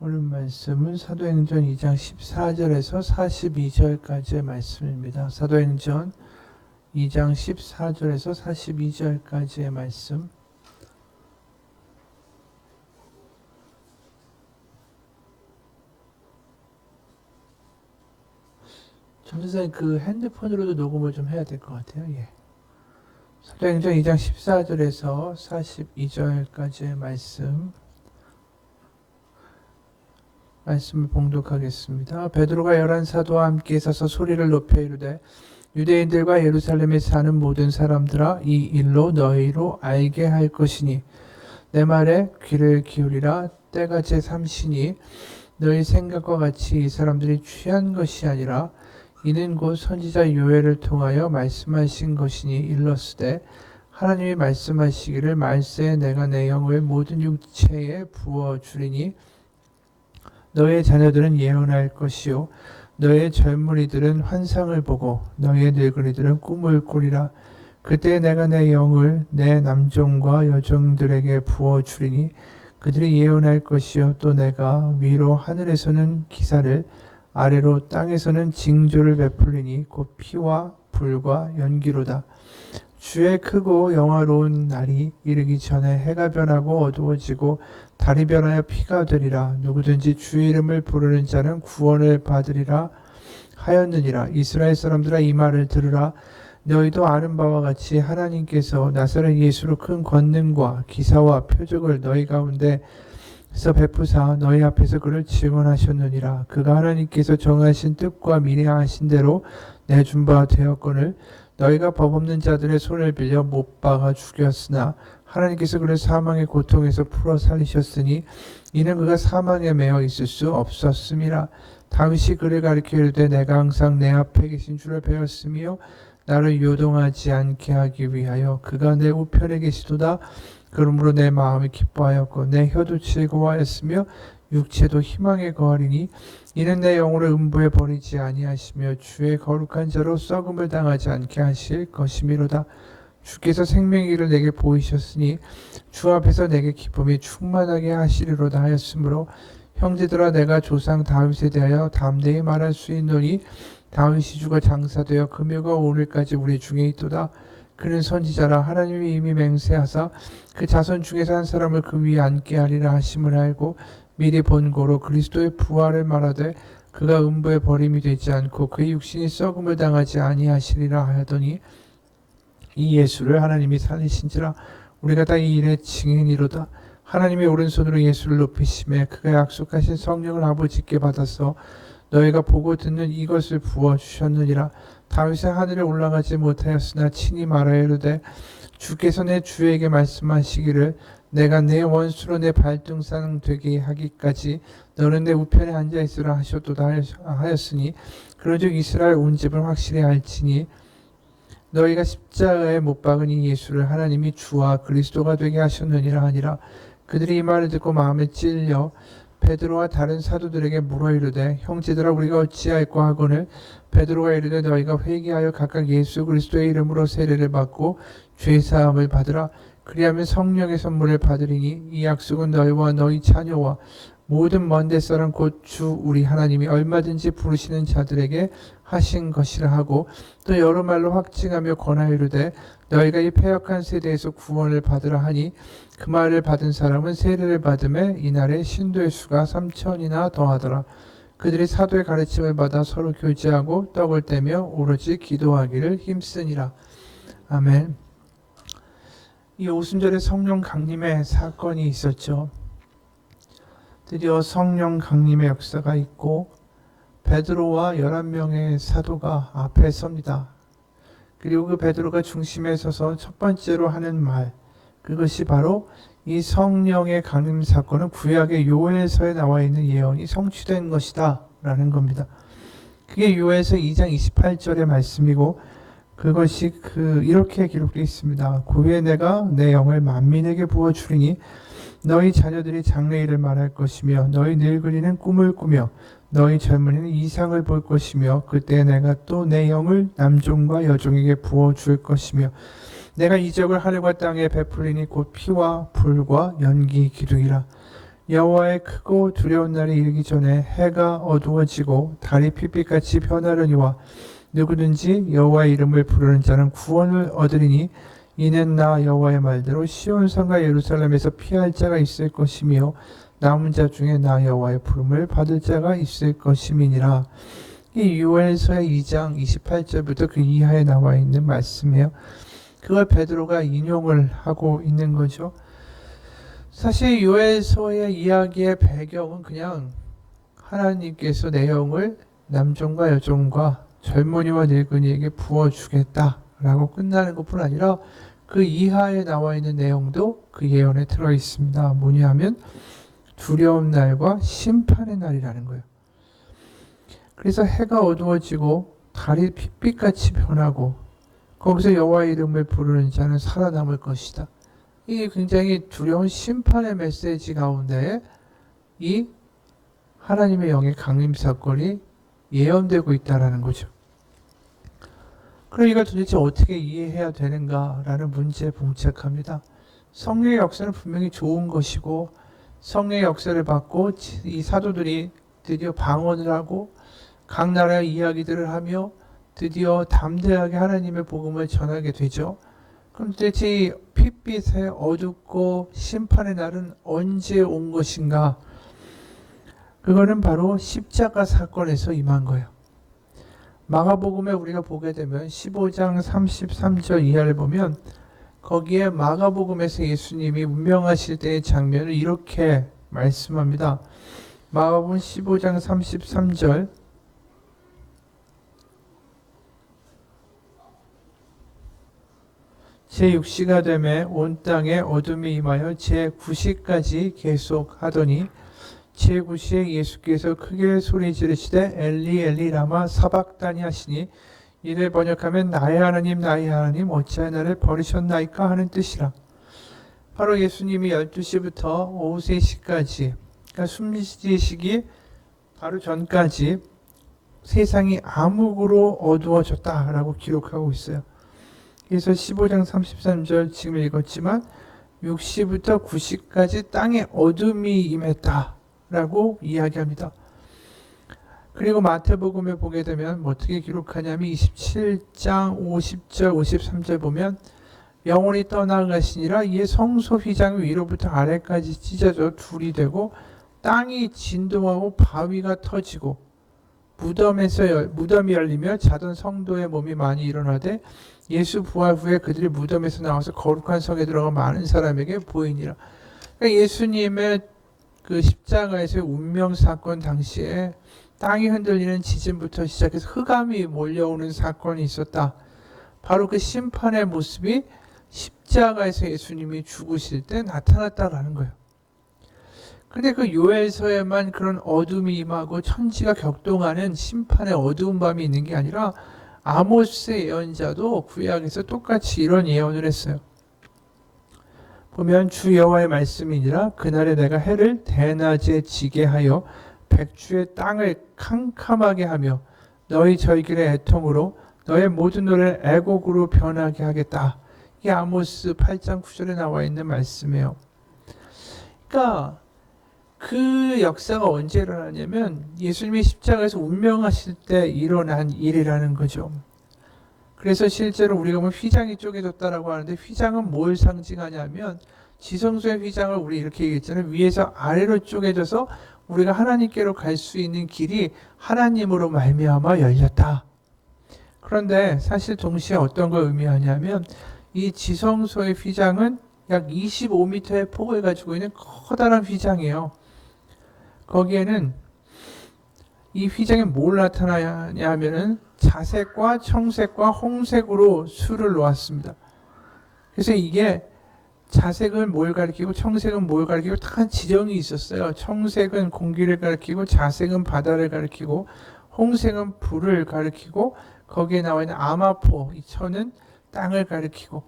오늘 말씀은 사도행전 2장 14절에서 42절까지의 말씀입니다. 사도행전 2장 14절에서 42절까지의 말씀. 전도사님 그 핸드폰으로도 녹음을 좀 해야 될 것 같아요. 예. 사도행전 2장 14절에서 42절까지의 말씀을 봉독하겠습니다. 베드로가 11사도와 함께 서서 소리를 높여 이르되 유대인들과 예루살렘에 사는 모든 사람들아 이 일로 너희로 알게 할 것이니 내 말에 귀를 기울이라. 때가 제3시니 너희 생각과 같이 이 사람들이 취한 것이 아니라 이는 곧 선지자 요엘을 통하여 말씀하신 것이니 일렀으되 하나님이 말씀하시기를 말세에 내가 내 영을 모든 육체에 부어주리니 너의 자녀들은 예언할 것이요 너의 젊은이들은 환상을 보고 너의 늙은이들은 꿈을 꾸리라. 그때 내가 내 영을 내 남종과 여종들에게 부어주리니 그들이 예언할 것이요 또 내가 위로 하늘에서는 기사를 아래로 땅에서는 징조를 베풀리니 곧 피와 불과 연기로다. 주의 크고 영화로운 날이 이르기 전에 해가 변하고 어두워지고 달이 변하여 피가 되리라. 누구든지 주의 이름을 부르는 자는 구원을 받으리라 하였느니라. 이스라엘 사람들아 이 말을 들으라. 너희도 아는 바와 같이 하나님께서 나사렛 예수로 큰 권능과 기사와 표적을 너희 가운데서 베푸사 너희 앞에서 그를 증언하셨느니라. 그가 하나님께서 정하신 뜻과 미래하신 대로 내준 바 되었거늘 너희가 법 없는 자들의 손을 빌려 못 박아 죽였으나 하나님께서 그를 사망의 고통에서 풀어 살리셨으니 이는 그가 사망에 매여 있을 수 없었음이라. 다윗이 그를 가리켜 이르되 내가 항상 내 앞에 계신 줄을 배웠으며 나를 요동하지 않게 하기 위하여 그가 내 우편에 계시도다. 그러므로 내 마음이 기뻐하였고 내 혀도 즐거워하였으며 육체도 희망에 거하리니 이는 내 영혼을 음부에 버리지 아니하시며 주의 거룩한 자로 썩음을 당하지 않게 하실 것이미로다. 주께서 생명의 길을 내게 보이셨으니 주 앞에서 내게 기쁨이 충만하게 하시리로다 하였으므로 형제들아 내가 조상 다윗에 대하여 담대히 말할 수 있노니 다윗이 주가 장사되어 금요가 오늘까지 우리 중에 있도다. 그는 선지자라. 하나님이 이미 맹세하사 그 자손 중에서 한 사람을 그 위에 앉게 하리라 하심을 알고 미리 본고로 그리스도의 부활을 말하되 그가 음부에 버림이 되지 않고 그의 육신이 썩음을 당하지 아니하시리라 하더니 이 예수를 하나님이 살리신지라. 우리가 다 이 일의 증인이로다. 하나님의 오른손으로 예수를 높이심에 그가 약속하신 성령을 아버지께 받아서 너희가 보고 듣는 이것을 부어주셨느니라. 다윗은 하늘에 올라가지 못하였으나 친히 말하여 이르되 주께서 내 주에게 말씀하시기를 내가 내 원수로 내 발등상 되게 하기까지 너는 내 우편에 앉아있으라 하셨도다 하였으니 그러즉 이스라엘 온 집은 확실히 알지니 너희가 십자가에 못 박은 이 예수를 하나님이 주와 그리스도가 되게 하셨느니라 하니라. 그들이 이 말을 듣고 마음에 찔려 베드로와 다른 사도들에게 물어 이르되 형제들아 우리가 어찌할꼬 하거늘 베드로가 이르되 너희가 회개하여 각각 예수 그리스도의 이름으로 세례를 받고 죄사함을 받으라. 그리하면 성령의 선물을 받으리니 이 약속은 너희와 너희 자녀와 모든 먼데 사람 곧 주 우리 하나님이 얼마든지 부르시는 자들에게 하신 것이라 하고 또 여러 말로 확증하며 권하여 이르되 너희가 이 패역한 세대에서 구원을 받으라 하니 그 말을 받은 사람은 세례를 받음에 이날에 신도의 수가 3,000이나 더하더라. 그들이 사도의 가르침을 받아 서로 교제하고 떡을 떼며 오로지 기도하기를 힘쓰니라. 아멘. 이 오순절에 성령 강림의 사건이 있었죠. 드디어 성령 강림의 역사가 있고 베드로와 11명의 사도가 앞에 섭니다. 그리고 그 베드로가 중심에 서서 첫 번째로 하는 말, 그것이 바로 이 성령의 강림 사건은 구약의 요엘서에 나와 있는 예언이 성취된 것이다 라는 겁니다. 그게 요엘서 2장 28절의 말씀이고 그것이 이렇게 기록되어 있습니다. 그 후에 내가 내 영을 만민에게 부어주리니 너희 자녀들이 장래일을 말할 것이며 너희 늙은이는 꿈을 꾸며 너희 젊은이는 이상을 볼 것이며 그때 내가 또 내 영을 남종과 여종에게 부어줄 것이며 내가 이적을 하늘과 땅에 베풀리니 곧 피와 불과 연기 기둥이라. 여호와의 크고 두려운 날이 이르기 전에 해가 어두워지고 달이 핏빛같이 변하려니와 누구든지 여호와의 이름을 부르는 자는 구원을 얻으리니 이는 나 여호와의 말대로 시온성과 예루살렘에서 피할 자가 있을 것이며 남은 자 중에 나 여호와의 부름을 받을 자가 있을 것임이니라. 이 요엘서의 2장 28절부터 그 이하에 나와 있는 말씀이에요. 그걸 베드로가 인용을 하고 있는 거죠. 사실 요엘서의 이야기의 배경은 그냥 하나님께서 내용을 남종과 여종과 젊은이와 늙은이에게 부어주겠다라고 끝나는 것뿐 아니라 그 이하에 나와 있는 내용도 그 예언에 들어 있습니다. 뭐냐 하면 두려운 날과 심판의 날이라는 거예요. 그래서 해가 어두워지고 달이 핏빛같이 변하고 거기서 여호와의 이름을 부르는 자는 살아남을 것이다. 이게 굉장히 두려운 심판의 메시지 가운데 이 하나님의 영의 강림 사건이 예언되고 있다는 거죠. 그럼 이걸 도대체 어떻게 이해해야 되는가라는 문제에 봉착합니다. 성령의 역사는 분명히 좋은 것이고 성령의 역사를 받고 이 사도들이 드디어 방언을 하고 각 나라의 이야기들을 하며 드디어 담대하게 하나님의 복음을 전하게 되죠. 그럼 도대체 이 핏빛의 어둡고 심판의 날은 언제 온 것인가? 그거는 바로 십자가 사건에서 임한 거예요. 마가복음에 우리가 보게 되면 15장 33절 이하를 보면 거기에 마가복음에서 예수님이 운명하실 때의 장면을 이렇게 말씀합니다. 마가복음 15장 33절 제6시가 되매 온 땅에 어둠이 임하여 제9시까지 계속하더니 제9시에 예수께서 크게 소리 지르시되 엘리 엘리 라마 사박다니 하시니 이를 번역하면 나의 하나님 어찌하여 나를 버리셨나이까 하는 뜻이라. 바로 예수님이 12시부터 오후 3시까지 그러니까 숨쉬시기 바로 전까지 세상이 암흑으로 어두워졌다라고 기록하고 있어요. 그래서 15장 33절 지금 읽었지만 6시부터 9시까지 땅에 어둠이 임했다라고 이야기합니다. 그리고 마태복음에 보게 되면 어떻게 기록하냐면 27장 50절 53절 보면 영혼이 떠나가시니라 이에 성소 휘장이 위로부터 아래까지 찢어져 둘이 되고 땅이 진동하고 바위가 터지고 무덤이 열리며 자던 성도의 몸이 많이 일어나되 예수 부활 후에 그들이 무덤에서 나와서 거룩한 성에 들어가 많은 사람에게 보이니라. 그러니까 예수님의 그 십자가에서의 운명 사건 당시에 땅이 흔들리는 지진부터 시작해서 흑암이 몰려오는 사건이 있었다. 바로 그 심판의 모습이 십자가에서 예수님이 죽으실 때 나타났다라는 거예요. 근데 그 요엘서에만 그런 어둠이 임하고 천지가 격동하는 심판의 어두운 밤이 있는 게 아니라 아모스 예언자도 구약에서 똑같이 이런 예언을 했어요. 보면 주 여호와의 말씀이니라 그날에 내가 해를 대낮에 지게 하여 백주의 땅을 캄캄하게 하며 너희 절길의 애통으로 너의 모든 노래를 애곡으로 변하게 하겠다. 이게 아모스 8장 9절에 나와 있는 말씀이에요. 그러니까 그 역사가 언제 일어나냐면 예수님이 십자가에서 운명하실 때 일어난 일이라는 거죠. 그래서 실제로 우리가 보면 휘장이 쪼개졌다라고 하는데 휘장은 뭘 상징하냐면 지성소의 휘장을 우리 이렇게 얘기했잖아요. 위에서 아래로 쪼개져서 우리가 하나님께로 갈 수 있는 길이 하나님으로 말미암아 열렸다. 그런데 사실 동시에 어떤 걸 의미하냐면 이 지성소의 휘장은 약 25m의 폭을 가지고 있는 커다란 휘장이에요. 거기에는 이 휘장에 뭘 나타나냐 하면은 자색과 청색과 홍색으로 수를 놓았습니다. 그래서 이게 자색은 뭘 가리키고 청색은 뭘 가리키고 다 지정이 있었어요. 청색은 공기를 가리키고 자색은 바다를 가리키고 홍색은 불을 가리키고 거기에 나와 있는 아마포 이 천은 땅을 가리키고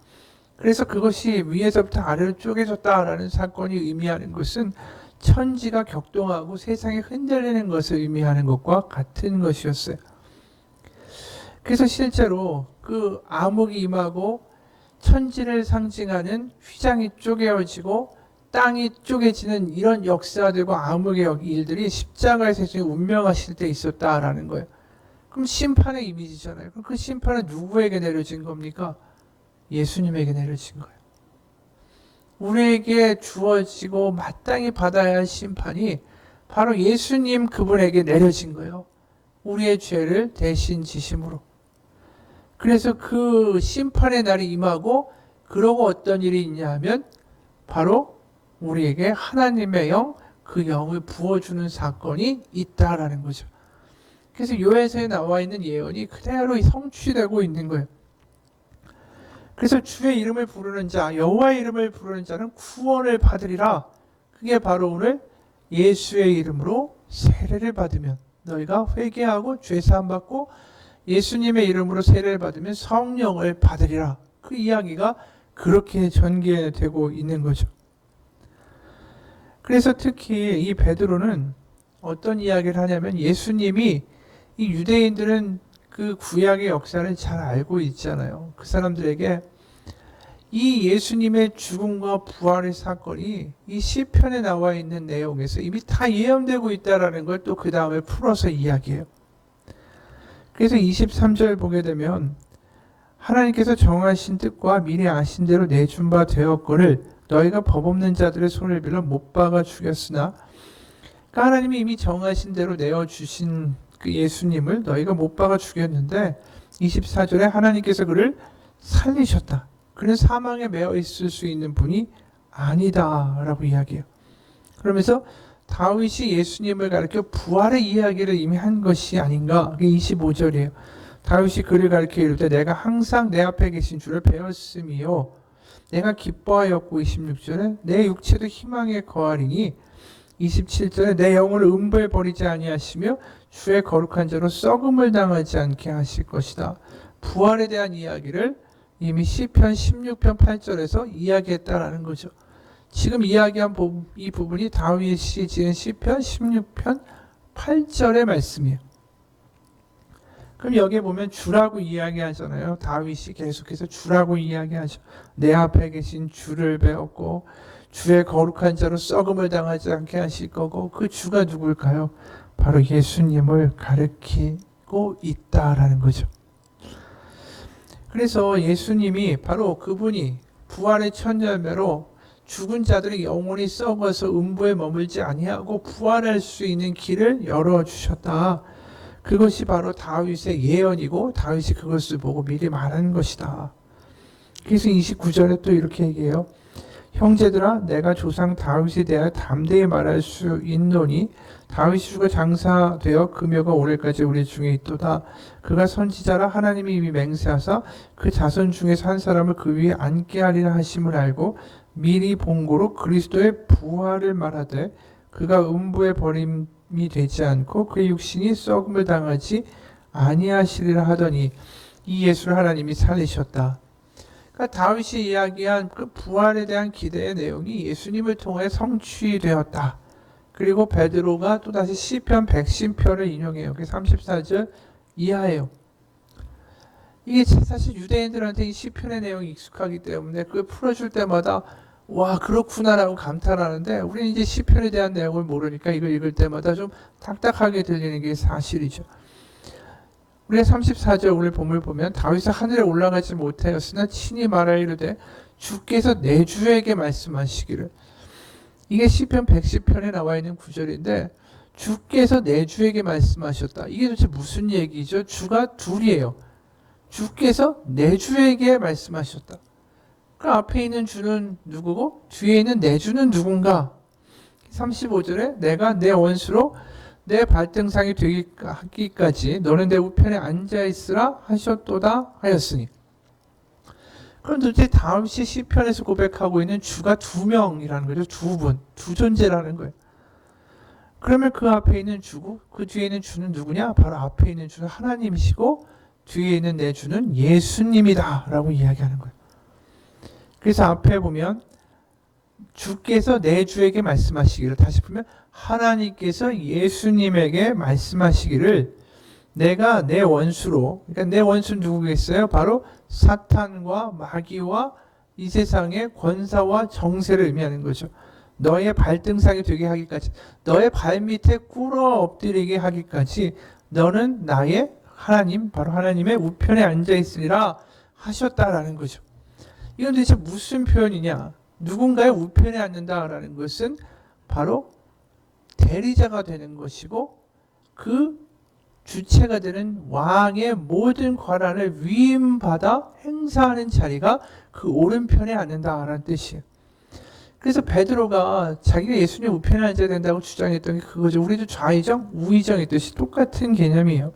그래서 그것이 위에서부터 아래로 쪼개졌다라는 사건이 의미하는 것은 천지가 격동하고 세상이 흔들리는 것을 의미하는 것과 같은 것이었어요. 그래서 실제로 그 암흑이 임하고 천지를 상징하는 휘장이 쪼개어지고 땅이 쪼개지는 이런 역사들과 암흑의 일들이 십자가에서 운명하실 때 있었다라는 거예요. 그럼 심판의 이미지잖아요. 그럼 그 심판은 누구에게 내려진 겁니까? 예수님에게 내려진 거예요. 우리에게 주어지고 마땅히 받아야 할 심판이 바로 예수님 그분에게 내려진 거예요. 우리의 죄를 대신 지심으로. 그래서 그 심판의 날이 임하고, 그러고 어떤 일이 있냐 하면 바로 우리에게 하나님의 영, 그 영을 부어주는 사건이 있다라는 거죠. 그래서 요에서에 나와 있는 예언이 그대로 성취되고 있는 거예요. 그래서 주의 이름을 부르는 자, 여호와의 이름을 부르는 자는 구원을 받으리라. 그게 바로 오늘 예수의 이름으로 세례를 받으면, 너희가 회개하고 죄사함 받고 예수님의 이름으로 세례를 받으면 성령을 받으리라. 그 이야기가 그렇게 전개되고 있는 거죠. 그래서 특히 이 베드로는 어떤 이야기를 하냐면, 예수님이, 이 유대인들은 그 구약의 역사를 잘 알고 있잖아요. 그 사람들에게 이 예수님의 죽음과 부활의 사건이 이 시편에 나와 있는 내용에서 이미 다 예언되고 있다는 걸 또 그 다음에 풀어서 이야기해요. 그래서 23절 보게 되면, 하나님께서 정하신 뜻과 미리 아신 대로 내준 바 되었거늘 너희가 법 없는 자들의 손을 빌어 못 박아 죽였으나, 그러니까 하나님이 이미 정하신 대로 내어주신 그 예수님을 너희가 못 박아 죽였는데, 24절에 하나님께서 그를 살리셨다. 그는 사망에 매어 있을 수 있는 분이 아니다 라고 이야기해요. 그러면서 다윗이 예수님을 가리켜 부활의 이야기를 이미 한 것이 아닌가. 그게 25절이에요. 다윗이 그를 가리켜 이르되 내가 항상 내 앞에 계신 주를 배웠음이요 내가 기뻐하였고, 26절에 내 육체도 희망에 거하리니, 27절에 내 영혼을 음부에 버리지 아니하시며 주의 거룩한 자로 썩음을 당하지 않게 하실 것이다. 부활에 대한 이야기를 이미 시편 16편 8절에서 이야기했다라는 거죠. 지금 이야기한 이 부분이 다윗이 지은 시편 16편 8절의 말씀이에요. 그럼 여기에 보면 주라고 이야기하잖아요. 다윗이 계속해서 주라고 이야기하죠. 내 앞에 계신 주를 배웠고 주의 거룩한 자로 썩음을 당하지 않게 하실 거고, 그 주가 누굴까요? 바로 예수님을 가리키고 있다라는 거죠. 그래서 예수님이 바로 그분이 부활의 첫 열매로 죽은 자들의 영혼이 썩어서 음부에 머물지 아니하고 부활할 수 있는 길을 열어주셨다. 그것이 바로 다윗의 예언이고 다윗이 그것을 보고 미리 말한 것이다. 그래서 29절에 또 이렇게 얘기해요. 형제들아, 내가 조상 다윗에 대하여 담대히 말할 수 있노니 다윗이 주가 장사되어 금여가 오늘까지 우리 중에 있도다. 그가 선지자라 하나님이 이미 맹세하사 그 자손 중에서 한 사람을 그 위에 앉게 하리라 하심을 알고 미리 본고로 그리스도의 부활을 말하되, 그가 음부에 버림이 되지 않고 그의 육신이 썩음을 당하지 아니하시리라 하더니 이 예수를 하나님이 살리셨다. 그러니까 다윗이 이야기한 그 부활에 대한 기대의 내용이 예수님을 통해 성취되었다. 그리고 베드로가 또다시 시편 110편을 인용해요. 그게 34절 이하예요. 이게 사실 유대인들한테 이 시편의 내용이 익숙하기 때문에 그걸 풀어줄 때마다 와, 그렇구나라고 감탄하는데, 우리는 이제 시편에 대한 내용을 모르니까 이걸 읽을 때마다 좀 딱딱하게 들리는 게 사실이죠. 우리가 34절 오늘 본문을 보면 다윗은 하늘에 올라가지 못하였으나 친히 말하이르되 주께서 내 주에게 말씀하시기를. 이게 시편 110편에 나와 있는 구절인데, 주께서 내 주에게 말씀하셨다. 이게 도대체 무슨 얘기죠? 주가 둘이에요. 주께서 내 주에게 말씀하셨다. 그 앞에 있는 주는 누구고 뒤에 있는 내 주는 누군가? 35절에 내가 내 원수로 내 발등상이 되기까지 너는 내 우편에 앉아있으라 하셨도다 하였으니. 그럼 도대체 다윗이 시편에서 고백하고 있는 주가 두 명이라는 거죠. 두 분, 두 존재라는 거예요. 그러면 그 앞에 있는 주고 그 뒤에 있는 주는 누구냐? 바로 앞에 있는 주는 하나님이시고 뒤에 있는 내 주는 예수님이다 라고 이야기하는 거예요. 그래서 앞에 보면 주께서 내 주에게 말씀하시기를, 다시 보면 하나님께서 예수님에게 말씀하시기를 내가 내 원수로, 그러니까 내 원수는 누구겠어요? 바로 사탄과 마귀와 이 세상의 권사와 정세를 의미하는 거죠. 너의 발등상이 되게 하기까지, 너의 발밑에 꿇어 엎드리게 하기까지 너는 나의 하나님, 바로 하나님의 우편에 앉아 있으리라 하셨다라는 거죠. 이건 도대체 무슨 표현이냐? 누군가의 우편에 앉는다라는 것은 바로 대리자가 되는 것이고, 그 주체가 되는 왕의 모든 권한을 위임받아 행사하는 자리가 그 오른편에 앉는다라는 뜻이에요. 그래서 베드로가 자기가 예수님 우편에 앉아야 된다고 주장했던 게 그거죠. 우리도 좌의정, 우의정의 뜻이 똑같은 개념이에요.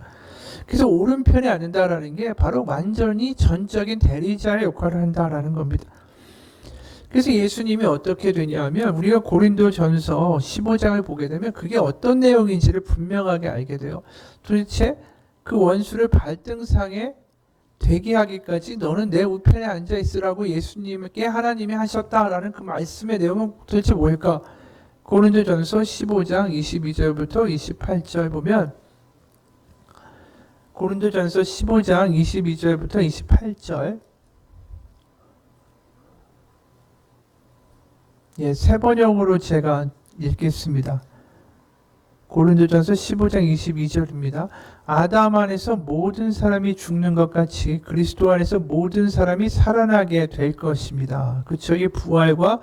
그래서 오른편에 앉는다라는 게 바로 완전히 전적인 대리자의 역할을 한다라는 겁니다. 그래서 예수님이 어떻게 되냐면 우리가 고린도전서 15장을 보게 되면 그게 어떤 내용인지를 분명하게 알게 돼요. 도대체 그 원수를 발등상에 되게 하기까지 너는 내 우편에 앉아 있으라고 예수님께 하나님이 하셨다라는 그 말씀의 내용은 도대체 뭘까? 고린도전서 15장 22절부터 28절 보면, 고린도전서 15장 22절부터 28절, 세 번역으로 제가 읽겠습니다. 고린도전서 15장 22절입니다. 아담 안에서 모든 사람이 죽는 것 같이 그리스도 안에서 모든 사람이 살아나게 될 것입니다. 그렇죠? 이게 부활과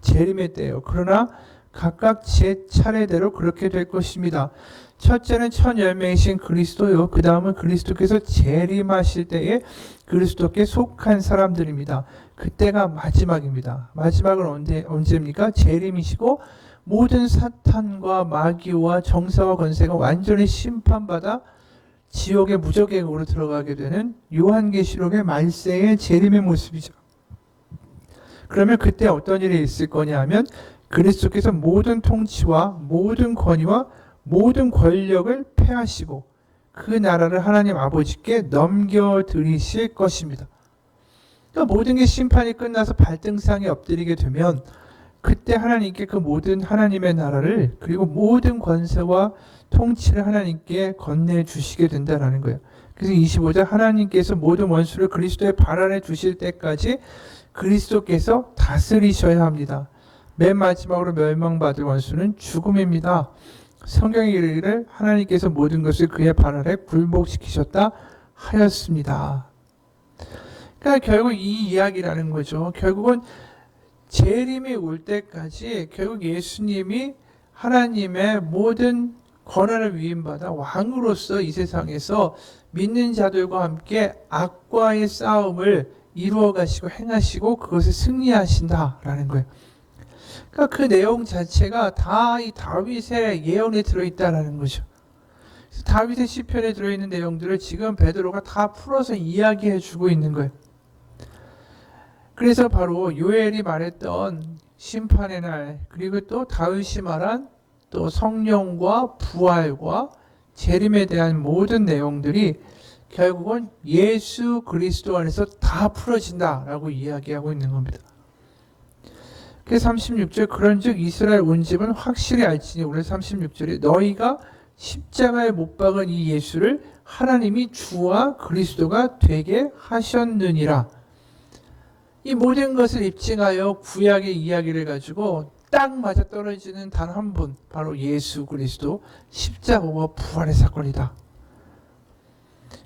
재림의 때예요. 그러나 각각 제 차례대로 그렇게 될 것입니다. 첫째는 첫 열매이신 그리스도요. 그 다음은 그리스도께서 재림하실 때에 그리스도께 속한 사람들입니다. 그때가 마지막입니다. 마지막은 언제입니까? 재림이시고 모든 사탄과 마귀와 정사와 권세가 완전히 심판받아 지옥의 무저갱으로 들어가게 되는 요한계시록의 말세의 재림의 모습이죠. 그러면 그때 어떤 일이 있을 거냐 하면 그리스도께서 모든 통치와 모든 권위와 모든 권력을 폐하시고 그 나라를 하나님 아버지께 넘겨드리실 것입니다. 그러니까 모든 게 심판이 끝나서 발등상에 엎드리게 되면 그때 하나님께 그 모든 하나님의 나라를 그리고 모든 권세와 통치를 하나님께 건네주시게 된다는 거예요. 그래서 25절 하나님께서 모든 원수를 그리스도의 발 아래 두실 때까지 그리스도께서 다스리셔야 합니다. 맨 마지막으로 멸망받을 원수는 죽음입니다. 성경이 이르기를 하나님께서 모든 것을 그의 발 아래 굴복시키셨다 하였습니다. 그러니까 결국 이 이야기라는 거죠. 결국은 재림이 올 때까지 결국 예수님이 하나님의 모든 권한을 위임받아 왕으로서 이 세상에서 믿는 자들과 함께 악과의 싸움을 이루어 가시고 행하시고 그것을 승리하신다라는 거예요. 그러니까 그 내용 자체가 다 이 다윗의 예언에 들어있다라는 거죠. 다윗의 시편에 들어있는 내용들을 지금 베드로가 다 풀어서 이야기해 주고 있는 거예요. 그래서 바로 요엘이 말했던 심판의 날, 그리고 또 다윗이 말한 또 성령과 부활과 재림에 대한 모든 내용들이 결국은 예수 그리스도 안에서 다 풀어진다라고 이야기하고 있는 겁니다. 그래서 36절 그런즉 이스라엘 온 집은 확실히 알지니, 오늘 36절에 너희가 십자가에 못 박은 이 예수를 하나님이 주와 그리스도가 되게 하셨느니라. 이 모든 것을 입증하여 구약의 이야기를 가지고 딱 맞아떨어지는 단 한 분, 바로 예수 그리스도 십자가와 부활의 사건이다.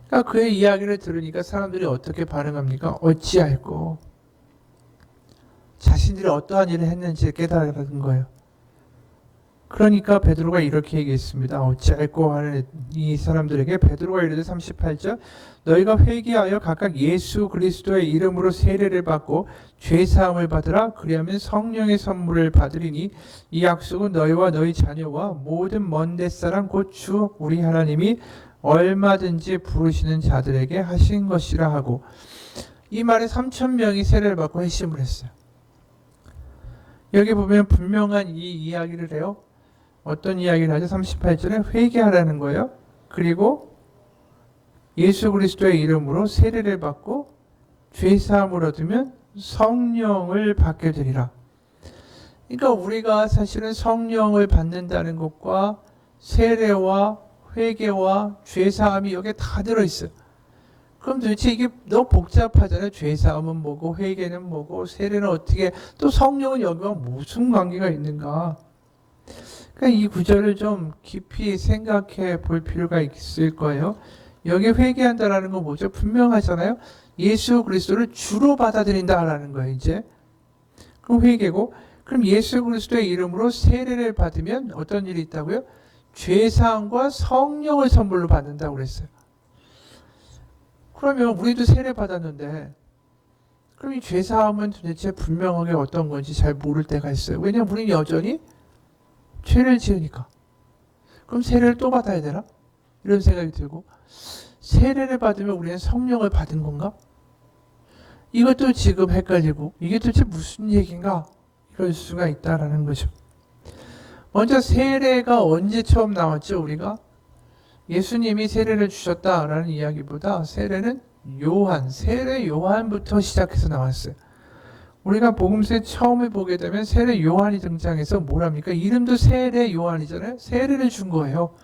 그러니까 그의 이야기를 들으니까 사람들이 어떻게 반응합니까? 어찌할꼬 자신들이 어떠한 일을 했는지 깨달은 거예요. 그러니까 베드로가 이렇게 얘기했습니다. 어찌할꼬 하는 이 사람들에게 베드로가 이르되 38절 너희가 회개하여 각각 예수 그리스도의 이름으로 세례를 받고 죄사함을 받으라. 그리하면 성령의 선물을 받으리니 이 약속은 너희와 너희 자녀와 모든 먼 데사람 곧 주 우리 하나님이 얼마든지 부르시는 자들에게 하신 것이라 하고, 이 말에 3,000명이 세례를 받고 회심을 했어요. 여기 보면 분명한 이 이야기를 해요. 어떤 이야기를 하죠? 38절에 회개하라는 거예요. 그리고 예수 그리스도의 이름으로 세례를 받고 죄사함을 얻으면 성령을 받게 되리라. 그러니까 우리가 사실은 성령을 받는다는 것과 세례와 회개와 죄사함이 여기에 다 들어있어요. 그럼 도대체 이게 너무 복잡하잖아요. 죄사함은 뭐고 회개는 뭐고 세례는 어떻게 또 성령은 여기와 무슨 관계가 있는가. 그러니까 이 구절을 좀 깊이 생각해 볼 필요가 있을 거예요. 여기 회개한다라는 건 뭐죠? 분명하잖아요. 예수 그리스도를 주로 받아들인다라는 거예요. 이제 그럼 회개고, 그럼 예수 그리스도의 이름으로 세례를 받으면 어떤 일이 있다고요? 죄사함과 성령을 선물로 받는다고 그랬어요. 그러면 우리도 세례 받았는데 그럼 이 죄사함은 도대체 분명하게 어떤 건지 잘 모를 때가 있어요. 왜냐하면 우리는 여전히 죄를 지으니까. 그럼 세례를 또 받아야 되나? 이런 생각이 들고, 세례를 받으면 우리는 성령을 받은 건가? 이것도 지금 헷갈리고, 이게 도대체 무슨 얘기인가? 이럴 수가 있다라는 거죠. 먼저 세례가 언제 처음 나왔죠? 우리가 예수님이 세례를 주셨다라는 이야기보다 세례는 세례 요한부터 시작해서 나왔어요. 우리가 복음서에 처음에 보게 되면 세례 요한이 등장해서 뭐랍니까? 이름도 세례 요한이잖아요. 세례를 준 거예요.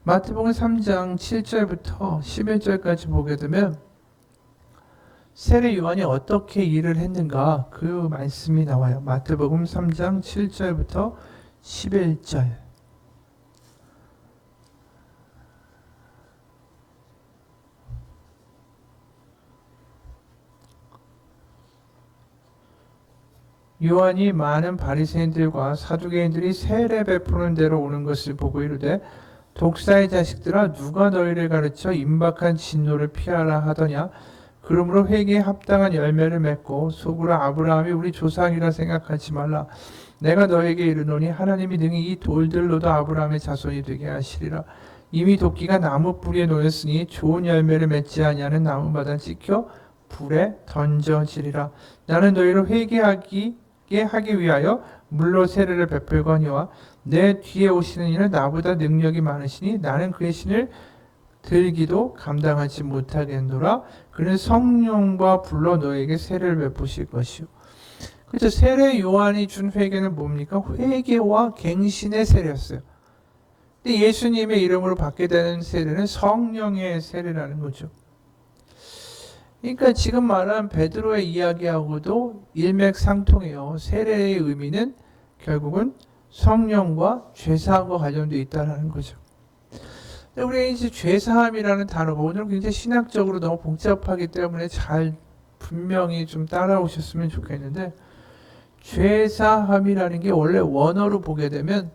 마태복음 3장 7절부터 11절까지 보게 되면 세례 요한이 어떻게 일을 했는가 그 말씀이 나와요. 마태복음 3장 7절부터 11절. 요한이 많은 바리새인들과 사두개인들이 세례 베푸는 데로 오는 것을 보고 이르되, 독사의 자식들아, 누가 너희를 가르쳐 임박한 진노를 피하라 하더냐? 그러므로 회개에 합당한 열매를 맺고 속으로 아브라함이 우리 조상이라 생각하지 말라. 내가 너에게 이르노니 하나님이 능히 이 돌들로도 아브라함의 자손이 되게 하시리라. 이미 도끼가 나무 뿌리에 놓였으니 좋은 열매를 맺지 아니하는 나무마다 찍혀 불에 던져지리라. 나는 너희를 회개하게 하기 위하여 물로 세례를 베풀거니와 내 뒤에 오시는 이는 나보다 능력이 많으시니 나는 그의 신을 들기도 감당하지 못하겠노라. 그는 성령과 불로 너에게 세례를 베푸실 것이요. 그렇죠. 세례 요한이 준 회개는 뭡니까? 회개와 갱신의 세례였어요. 근데 예수님의 이름으로 받게 되는 세례는 성령의 세례라는 거죠. 그러니까 지금 말한 베드로의 이야기하고도 일맥상통해요. 세례의 의미는 결국은 성령과 죄사함과 관련되어 있다는 거죠. 우리 이제 죄사함이라는 단어가 오늘 굉장히 신학적으로 너무 복잡하기 때문에 잘 분명히 좀 따라오셨으면 좋겠는데, 죄사함이라는 게 원래 원어로 보게 되면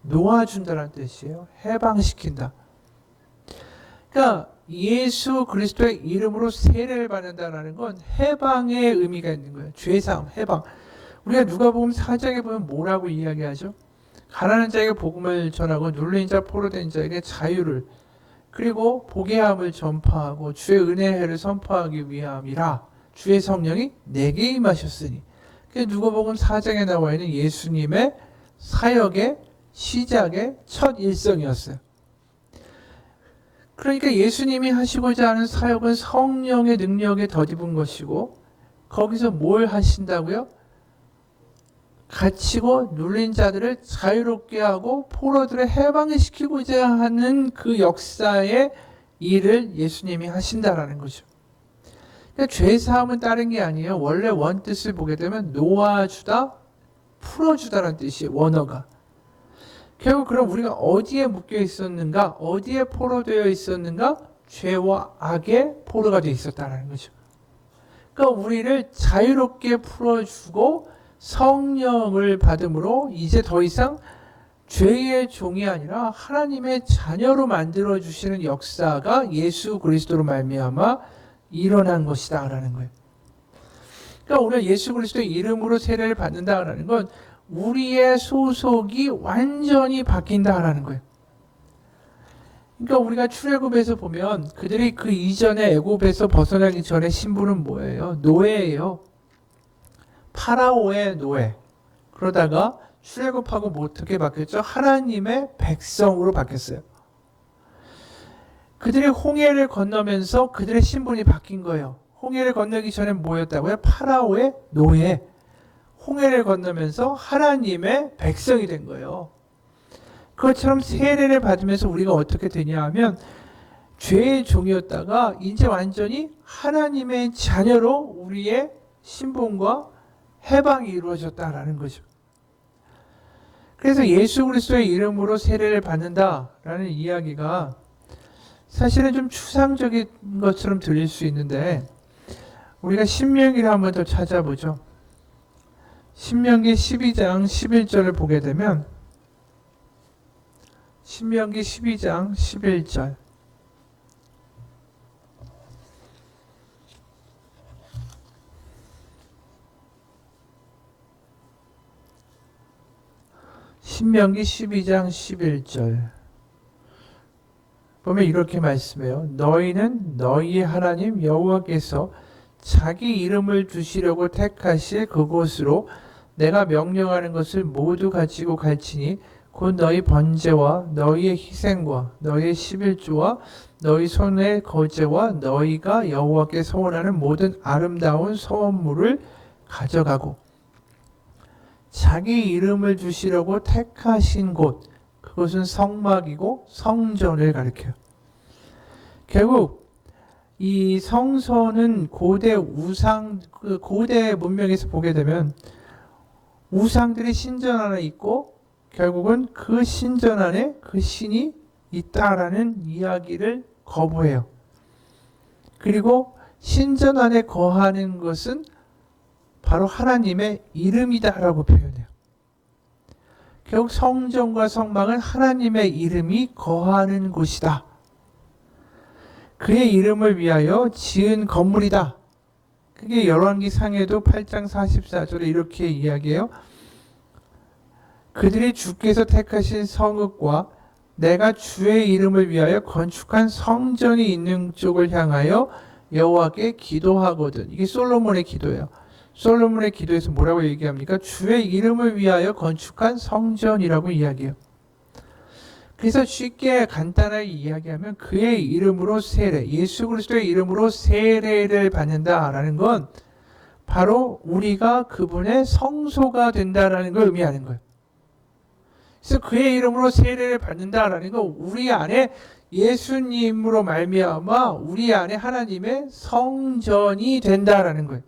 놓아준다는 뜻이에요. 해방시킨다. 그러니까 예수 그리스도의 이름으로 세례를 받는다는 건 해방의 의미가 있는 거예요. 죄사함, 해방. 우리가 누가복음 4장에 보면 뭐라고 이야기하죠? 가난한 자에게 복음을 전하고 눌린 자 포로된 자에게 자유를, 그리고 보게함을 전파하고 주의 은혜를 선포하기 위함이라. 주의 성령이 내게 임하셨으니. 누가복음 4장에 나와 있는 예수님의 사역의 시작의 첫 일성이었어요. 그러니까 예수님이 하시고자 하는 사역은 성령의 능력에 덧입은 것이고, 거기서 뭘 하신다고요? 갇히고 눌린 자들을 자유롭게 하고 포로들을 해방을 시키고자 하는 그 역사의 일을 예수님이 하신다라는 거죠. 그러니까 죄사함은 다른 게 아니에요. 원래 원뜻을 보게 되면 놓아주다, 풀어주다라는 뜻이에요. 원어가. 결국 그럼 우리가 어디에 묶여 있었는가? 어디에 포로되어 있었는가? 죄와 악의 포로가 되어 있었다는 거죠. 그러니까 우리를 자유롭게 풀어주고 성령을 받음으로 이제 더 이상 죄의 종이 아니라 하나님의 자녀로 만들어주시는 역사가 예수 그리스도로 말미암아 일어난 것이다라는 거예요. 그러니까 오늘 예수 그리스도의 이름으로 세례를 받는다라는 건 우리의 소속이 완전히 바뀐다라는 거예요. 그러니까 우리가 출애굽에서 보면 그들이 그 이전에 애굽에서 벗어나기 전에 신분은 뭐예요? 노예예요. 파라오의 노예. 그러다가 출애굽하고 어떻게 바뀌었죠? 하나님의 백성으로 바뀌었어요. 그들이 홍해를 건너면서 그들의 신분이 바뀐 거예요. 홍해를 건너기 전에 뭐였다고요? 파라오의 노예. 홍해를 건너면서 하나님의 백성이 된 거예요. 그것처럼 세례를 받으면서 우리가 어떻게 되냐 하면 죄의 종이었다가 이제 완전히 하나님의 자녀로 우리의 신분과 해방이 이루어졌다라는 거죠. 그래서 예수 그리스도의 이름으로 세례를 받는다라는 이야기가 사실은 좀 추상적인 것처럼 들릴 수 있는데, 우리가 신명기를 한번 더 찾아보죠. 신명기 12장 11절을 보게 되면, 신명기 12장 11절, 신명기 12장 11절 보면 이렇게 말씀해요. 너희는 너희의 하나님 여호와께서 자기 이름을 두시려고 택하실 그곳으로 내가 명령하는 것을 모두 가지고 갈지니 곧 너희 번제와 너희의 희생과 너희의 11조와 너희 손의 거제와 너희가 여호와께 서원하는 모든 아름다운 소원물을 가져가고, 자기 이름을 주시려고 택하신 곳, 그것은 성막이고 성전을 가리켜요. 결국 이 성소는 고대 고대 문명에서 보게 되면 우상들이 신전 안에 있고, 결국은 그 신전 안에 그 신이 있다라는 이야기를 거부해요. 그리고 신전 안에 거하는 것은 바로 하나님의 이름이다라고 표현해요. 결국 성전과 성막은 하나님의 이름이 거하는 곳이다. 그의 이름을 위하여 지은 건물이다. 그게 열왕기 상에도 8장 44절에 이렇게 이야기해요. 그들이 주께서 택하신 성읍과 내가 주의 이름을 위하여 건축한 성전이 있는 쪽을 향하여 여호와께 기도하거든. 이게 솔로몬의 기도예요. 솔로몬의 기도에서 뭐라고 얘기합니까? 주의 이름을 위하여 건축한 성전이라고 이야기해요. 그래서 쉽게 간단하게 이야기하면 그의 이름으로 세례, 예수 그리스도의 이름으로 세례를 받는다라는 건 바로 우리가 그분의 성소가 된다라는 걸 의미하는 거예요. 그래서 그의 이름으로 세례를 받는다라는 건 우리 안에 예수님으로 말미암아 우리 안에 하나님의 성전이 된다라는 거예요.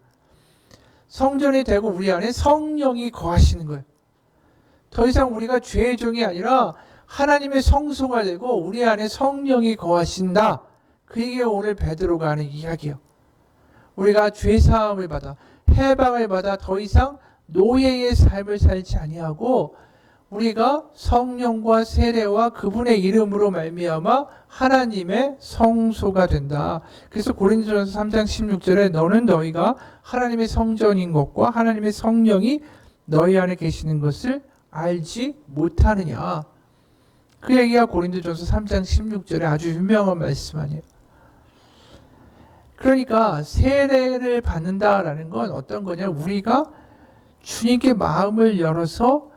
성전이 되고 우리 안에 성령이 거하시는 거예요. 더 이상 우리가 죄의 종이 아니라 하나님의 성소가 되고 우리 안에 성령이 거하신다. 그게 오늘 베드로가 하는 이야기예요. 우리가 죄 사함을 받아 해방을 받아 더 이상 노예의 삶을 살지 아니하고 우리가 성령과 세례와 그분의 이름으로 말미암아 하나님의 성소가 된다. 그래서 고린도전서 3장 16절에 너는 너희가 하나님의 성전인 것과 하나님의 성령이 너희 안에 계시는 것을 알지 못하느냐. 그 얘기가 고린도전서 3장 16절에 아주 유명한 말씀 아니에요. 그러니까 세례를 받는다라는 건 어떤 거냐? 우리가 주님께 마음을 열어서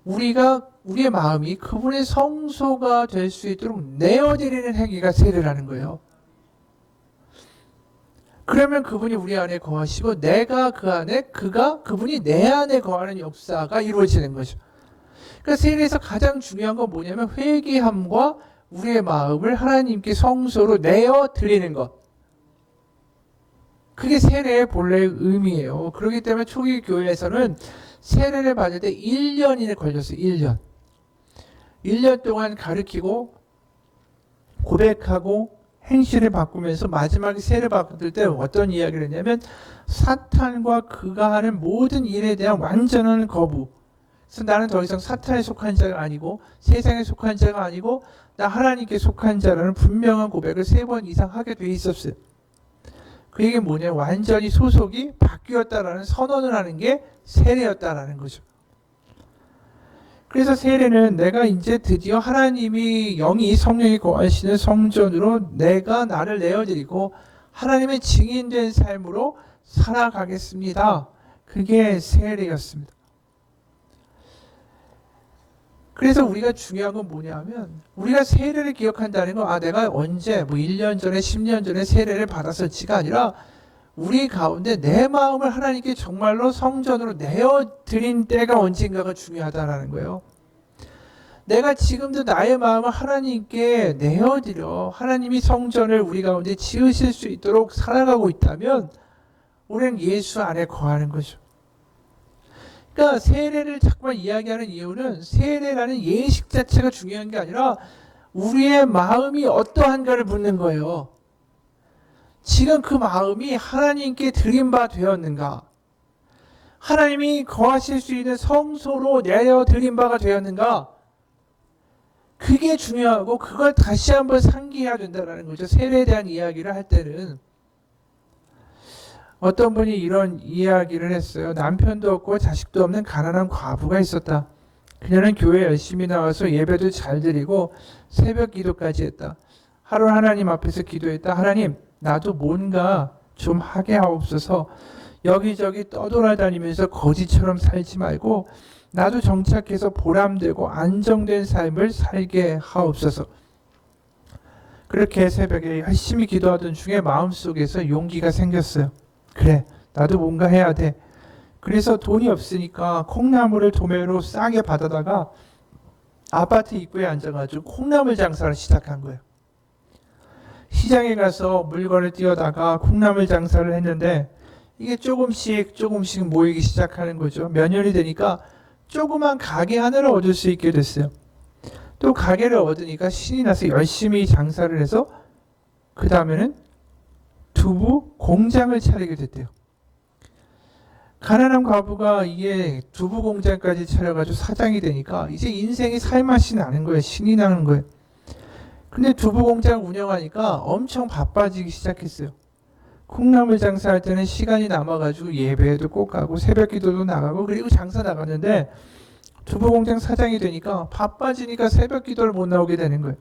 우리의 마음이 그분의 성소가 될 수 있도록 내어드리는 행위가 세례라는 거예요. 그러면 그분이 우리 안에 거하시고 내가 그 안에, 그분이 내 안에 거하는 역사가 이루어지는 거죠. 그러니까 세례에서 가장 중요한 건 뭐냐면 회개함과 우리의 마음을 하나님께 성소로 내어드리는 것. 그게 세례의 본래 의미예요. 그렇기 때문에 초기 교회에서는 세례를 받을 때 1년이 걸렸어요. 1년. 1년 동안 가르치고 고백하고 행실을 바꾸면서 마지막에 세례를 받을 때 어떤 이야기를 했냐면 사탄과 그가 하는 모든 일에 대한 완전한 거부. 그래서 나는 더 이상 사탄에 속한 자가 아니고 세상에 속한 자가 아니고 나 하나님께 속한 자라는 분명한 고백을 3번 이상 하게 돼 있었어요. 그 얘기 뭐냐? 완전히 소속이 바뀌었다라는 선언을 하는 게 세례였다라는 거죠. 그래서 세례는 내가 이제 드디어 하나님이 영이 성령이 거하시는 성전으로 내가 나를 내어드리고 하나님의 증인된 삶으로 살아가겠습니다. 그게 세례였습니다. 그래서 우리가 중요한 건 뭐냐면 우리가 세례를 기억한다는 건 내가 언제 1년 전에 10년 전에 세례를 받았을지가 아니라 우리 가운데 내 마음을 하나님께 정말로 성전으로 내어드린 때가 언젠가가 중요하다라는 거예요. 내가 지금도 나의 마음을 하나님께 내어드려 하나님이 성전을 우리 가운데 지으실 수 있도록 살아가고 있다면 우리는 예수 안에 거하는 거죠. 그러니까 세례를 자꾸만 이야기하는 이유는 세례라는 예식 자체가 중요한 게 아니라 우리의 마음이 어떠한가를 묻는 거예요. 지금 그 마음이 하나님께 드린 바 되었는가? 하나님이 거하실 수 있는 성소로 내어 드린 바가 되었는가? 그게 중요하고 그걸 다시 한번 상기해야 된다는 거죠. 세례에 대한 이야기를 할 때는. 어떤 분이 이런 이야기를 했어요. 남편도 없고 자식도 없는 가난한 과부가 있었다. 그녀는 교회 열심히 나와서 예배도 잘 드리고 새벽 기도까지 했다. 하루 하나님 앞에서 기도했다. 하나님, 나도 뭔가 좀 하게 하옵소서. 여기저기 떠돌아다니면서 거지처럼 살지 말고 나도 정착해서 보람되고 안정된 삶을 살게 하옵소서. 그렇게 새벽에 열심히 기도하던 중에 마음속에서 용기가 생겼어요. 그래, 나도 뭔가 해야 돼. 그래서 돈이 없으니까 콩나물을 도매로 싸게 받아다가 아파트 입구에 앉아가지고 콩나물 장사를 시작한 거예요. 시장에 가서 물건을 띄워다가 콩나물 장사를 했는데 이게 조금씩 모이기 시작하는 거죠. 몇 년이 되니까 조그만 가게 하나를 얻을 수 있게 됐어요. 또 가게를 얻으니까 신이 나서 열심히 장사를 해서 그 다음에는 두부 공장을 차리게 됐대요. 가난한 과부가 이게 두부 공장까지 차려가지고 사장이 되니까 이제 인생이 살맛이 나는 거예요. 신이 나는 거예요. 근데 두부 공장 운영하니까 엄청 바빠지기 시작했어요. 콩나물 장사할 때는 시간이 남아가지고 예배에도 꼭 가고 새벽 기도도 나가고 그리고 장사 나갔는데 두부 공장 사장이 되니까 바빠지니까 새벽 기도를 못 나오게 되는 거예요.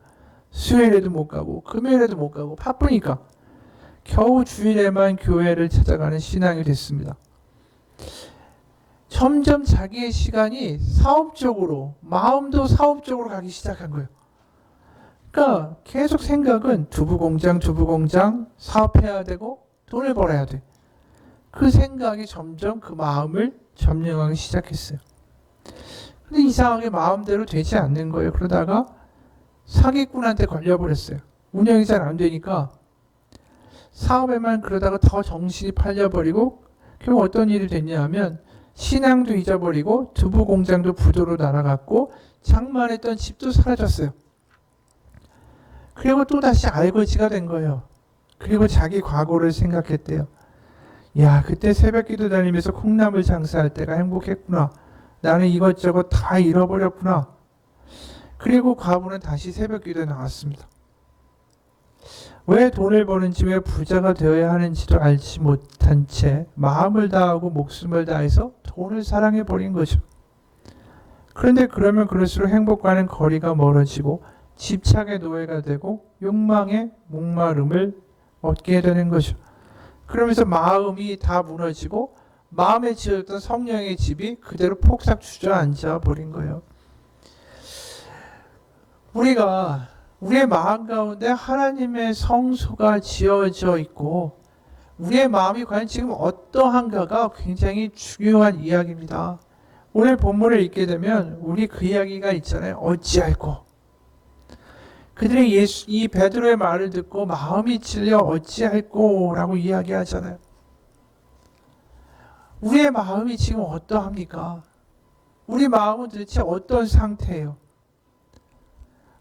수요일에도 못 가고 금요일에도 못 가고 바쁘니까 겨우 주일에만 교회를 찾아가는 신앙이 됐습니다. 점점 자기의 시간이 사업적으로, 마음도 사업적으로 가기 시작한 거예요. 그러니까 계속 생각은 두부 공장 사업해야 되고 돈을 벌어야 돼. 그 생각이 점점 그 마음을 점령하기 시작했어요. 근데 이상하게 마음대로 되지 않는 거예요. 그러다가 사기꾼한테 걸려버렸어요. 운영이 잘 안 되니까 사업에만 그러다가 더 정신이 팔려버리고 결국 어떤 일이 됐냐 하면 신앙도 잊어버리고 두부 공장도 부도로 날아갔고 장만했던 집도 사라졌어요. 그리고 또다시 알거지가 된 거예요. 그리고 자기 과거를 생각했대요. 야, 그때 새벽 기도 다니면서 콩나물 장사할 때가 행복했구나. 나는 이것저것 다 잃어버렸구나. 그리고 과부는 다시 새벽 기도에 나왔습니다. 왜 돈을 버는지, 왜 부자가 되어야 하는지도 알지 못한 채 마음을 다하고 목숨을 다해서 돈을 사랑해 버린 거죠. 그런데 그러면 그럴수록 행복과는 거리가 멀어지고 집착의 노예가 되고 욕망의 목마름을 얻게 되는 거죠. 그러면서 마음이 다 무너지고 마음에 지었던 성령의 집이 그대로 폭삭 주저앉아 버린 거예요. 우리가 우리의 마음 가운데 하나님의 성소가 지어져 있고 우리의 마음이 과연 지금 어떠한가가 굉장히 중요한 이야기입니다. 오늘 본문을 읽게 되면 우리 그 이야기가 있잖아요. 어찌할꼬. 그들이 이 베드로의 말을 듣고 마음이 찔려 어찌할꼬 라고 이야기하잖아요. 우리의 마음이 지금 어떠합니까? 우리 마음은 도대체 어떤 상태예요?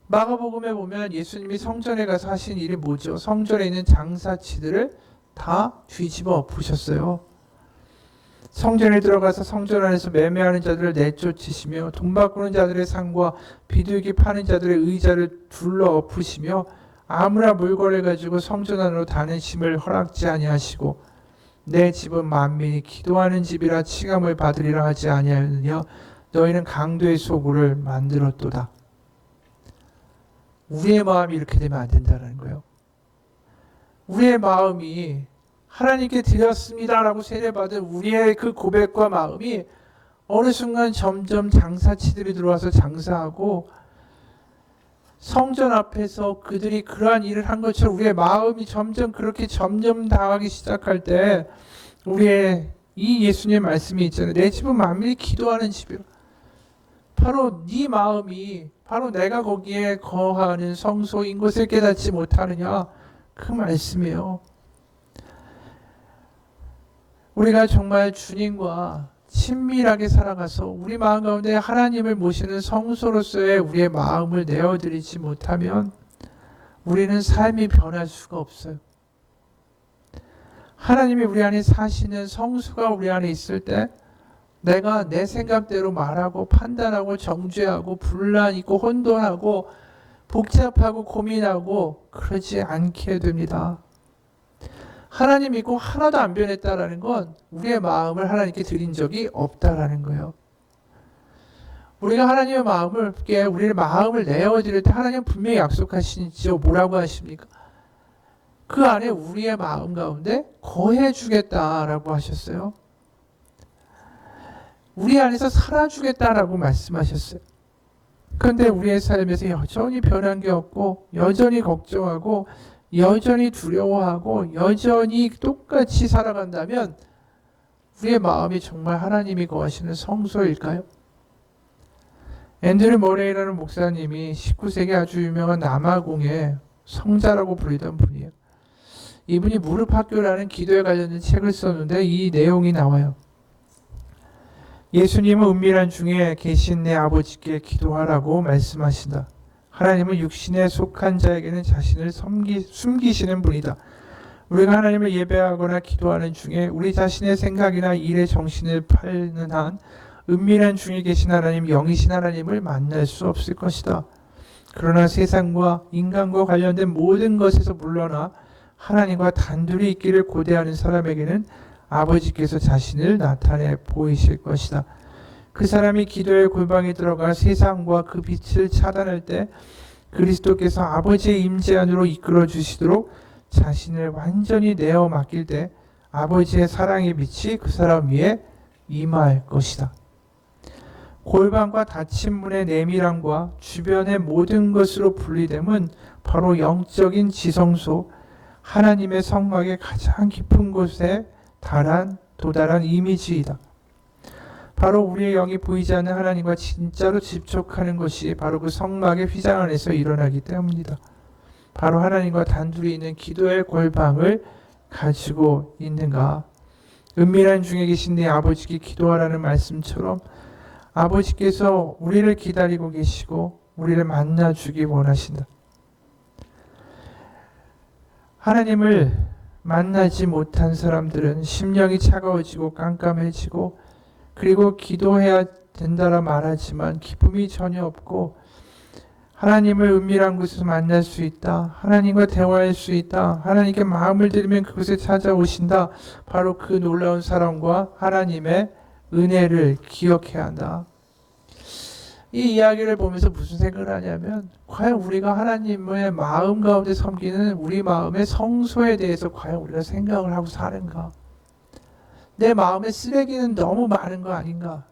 마가복음에 보면 예수님이 성전에 가서 하신 일이 뭐죠? 성전에 있는 장사치들을 다 뒤집어 엎으셨어요. 성전에 들어가서 성전 안에서 매매하는 자들을 내쫓으시며 돈 바꾸는 자들의 상과 비둘기 파는 자들의 의자를 둘러 엎으시며 아무나 물건을 가지고 성전 안으로 다니심을 허락지 아니하시고 내 집은 만민이 기도하는 집이라 칭함을 받으리라 하지 아니하느냐 너희는 강도의 소굴을 만들었도다. 우리의 마음이 이렇게 되면 안 된다는 거예요. 우리의 마음이 하나님께 드렸습니다라고 세례받은 우리의 그 고백과 마음이 어느 순간 점점 장사치들이 들어와서 장사하고 성전 앞에서 그들이 그러한 일을 한 것처럼 우리의 마음이 점점 당하기 시작할 때 우리의 이 예수님의 말씀이 있잖아요. 내 집은 만민이 기도하는 집이라. 바로 네 마음이 바로 내가 거기에 거하는 성소인 것을 깨닫지 못하느냐, 그 말씀이에요. 우리가 정말 주님과 친밀하게 살아가서 우리 마음 가운데 하나님을 모시는 성소로서의 우리의 마음을 내어드리지 못하면 우리는 삶이 변할 수가 없어요. 하나님이 우리 안에 사시는 성수가 우리 안에 있을 때 내가 내 생각대로 말하고 판단하고 정죄하고 분란 있고 혼돈하고 복잡하고 고민하고 그러지 않게 됩니다. 하나님 믿고 하나도 안 변했다라는 건 우리의 마음을 하나님께 드린 적이 없다라는 거예요. 우리가 하나님의 우리의 마음을 내어드릴 때 하나님 분명히 약속하시죠. 뭐라고 하십니까? 그 안에 우리의 마음 가운데 거해주겠다라고 하셨어요. 우리 안에서 살아주겠다라고 말씀하셨어요. 그런데 우리의 삶에서 여전히 변한 게 없고 여전히 걱정하고 여전히 두려워하고 여전히 똑같이 살아간다면 우리의 마음이 정말 하나님이 거하시는 성소일까요? 앤드류 머레이라는 목사님이 19세기 아주 유명한 남아공의 성자라고 불리던 분이에요. 이분이 무릎학교라는 기도에 관련된 책을 썼는데 이 내용이 나와요. 예수님은 은밀한 중에 계신 내 아버지께 기도하라고 말씀하신다. 하나님은 육신에 속한 자에게는 자신을 숨기시는 분이다. 우리가 하나님을 예배하거나 기도하는 중에 우리 자신의 생각이나 일에 정신을 팔는 한 은밀한 중에 계신 하나님, 영이신 하나님을 만날 수 없을 것이다. 그러나 세상과 인간과 관련된 모든 것에서 물러나 하나님과 단둘이 있기를 고대하는 사람에게는 아버지께서 자신을 나타내 보이실 것이다. 그 사람이 기도의 골방에 들어가 세상과 그 빛을 차단할 때 그리스도께서 아버지의 임재 안으로 이끌어 주시도록 자신을 완전히 내어 맡길 때 아버지의 사랑의 빛이 그 사람 위에 임할 것이다. 골방과 닫힌 문의 내밀함과 주변의 모든 것으로 분리됨은 바로 영적인 지성소, 하나님의 성막의 가장 깊은 곳에 도달한 이미지이다. 바로 우리의 영이 보이지 않는 하나님과 진짜로 집촉하는 것이 바로 그 성막의 휘장 안에서 일어나기 때문이다. 바로 하나님과 단둘이 있는 기도의 골방을 가지고 있는가? 은밀한 중에 계신 네 아버지께 기도하라는 말씀처럼 아버지께서 우리를 기다리고 계시고 우리를 만나주기 원하신다. 하나님을 만나지 못한 사람들은 심령이 차가워지고 깜깜해지고 그리고 기도해야 된다라 말하지만 기쁨이 전혀 없고 하나님을 은밀한 곳에서 만날 수 있다. 하나님과 대화할 수 있다. 하나님께 마음을 들이면 그곳에 찾아오신다. 바로 그 놀라운 사랑과 하나님의 은혜를 기억해야 한다. 이 이야기를 보면서 무슨 생각을 하냐면 과연 우리가 하나님의 마음 가운데 섬기는 우리 마음의 성소에 대해서 과연 우리가 생각을 하고 사는가? 내 마음의 쓰레기는 너무 많은 거 아닌가?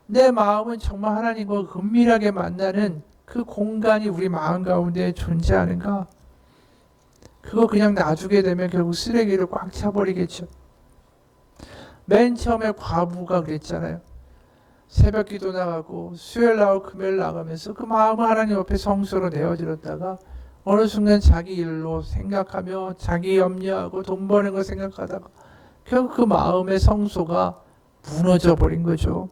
내 마음은 정말 하나님과 은밀하게 만나는 그 공간이 우리 마음 가운데 존재하는가? 그거 그냥 놔두게 되면 결국 쓰레기를 꽉 차버리겠죠. 맨 처음에 과부가 그랬잖아요. 새벽 기도 나가고 수요일 나가고 금요일 나가면서 그 마음을 하나님 앞에 성소로 내어드렸다가 어느 순간 자기 일로 생각하며 자기 염려하고 돈 버는 거 생각하다가 결국 그 마음의 성소가 무너져 버린 거죠.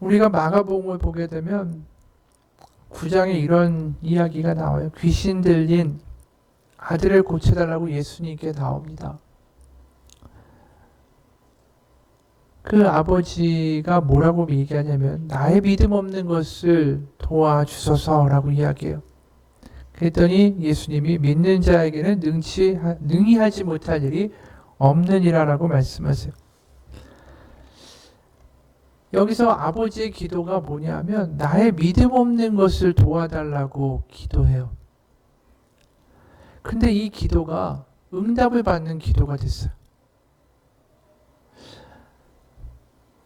우리가 마가복음을 보게 되면 9장에 이런 이야기가 나와요. 귀신 들린 아들을 고쳐달라고 예수님께 나옵니다. 그 아버지가 뭐라고 얘기하냐면 나의 믿음 없는 것을 도와주소서라고 이야기해요. 그랬더니 예수님이 믿는 자에게는 능히 하지 못할 일이 없느니라라고 말씀하세요. 여기서 아버지의 기도가 뭐냐면 나의 믿음 없는 것을 도와달라고 기도해요. 근데 이 기도가 응답을 받는 기도가 됐어요.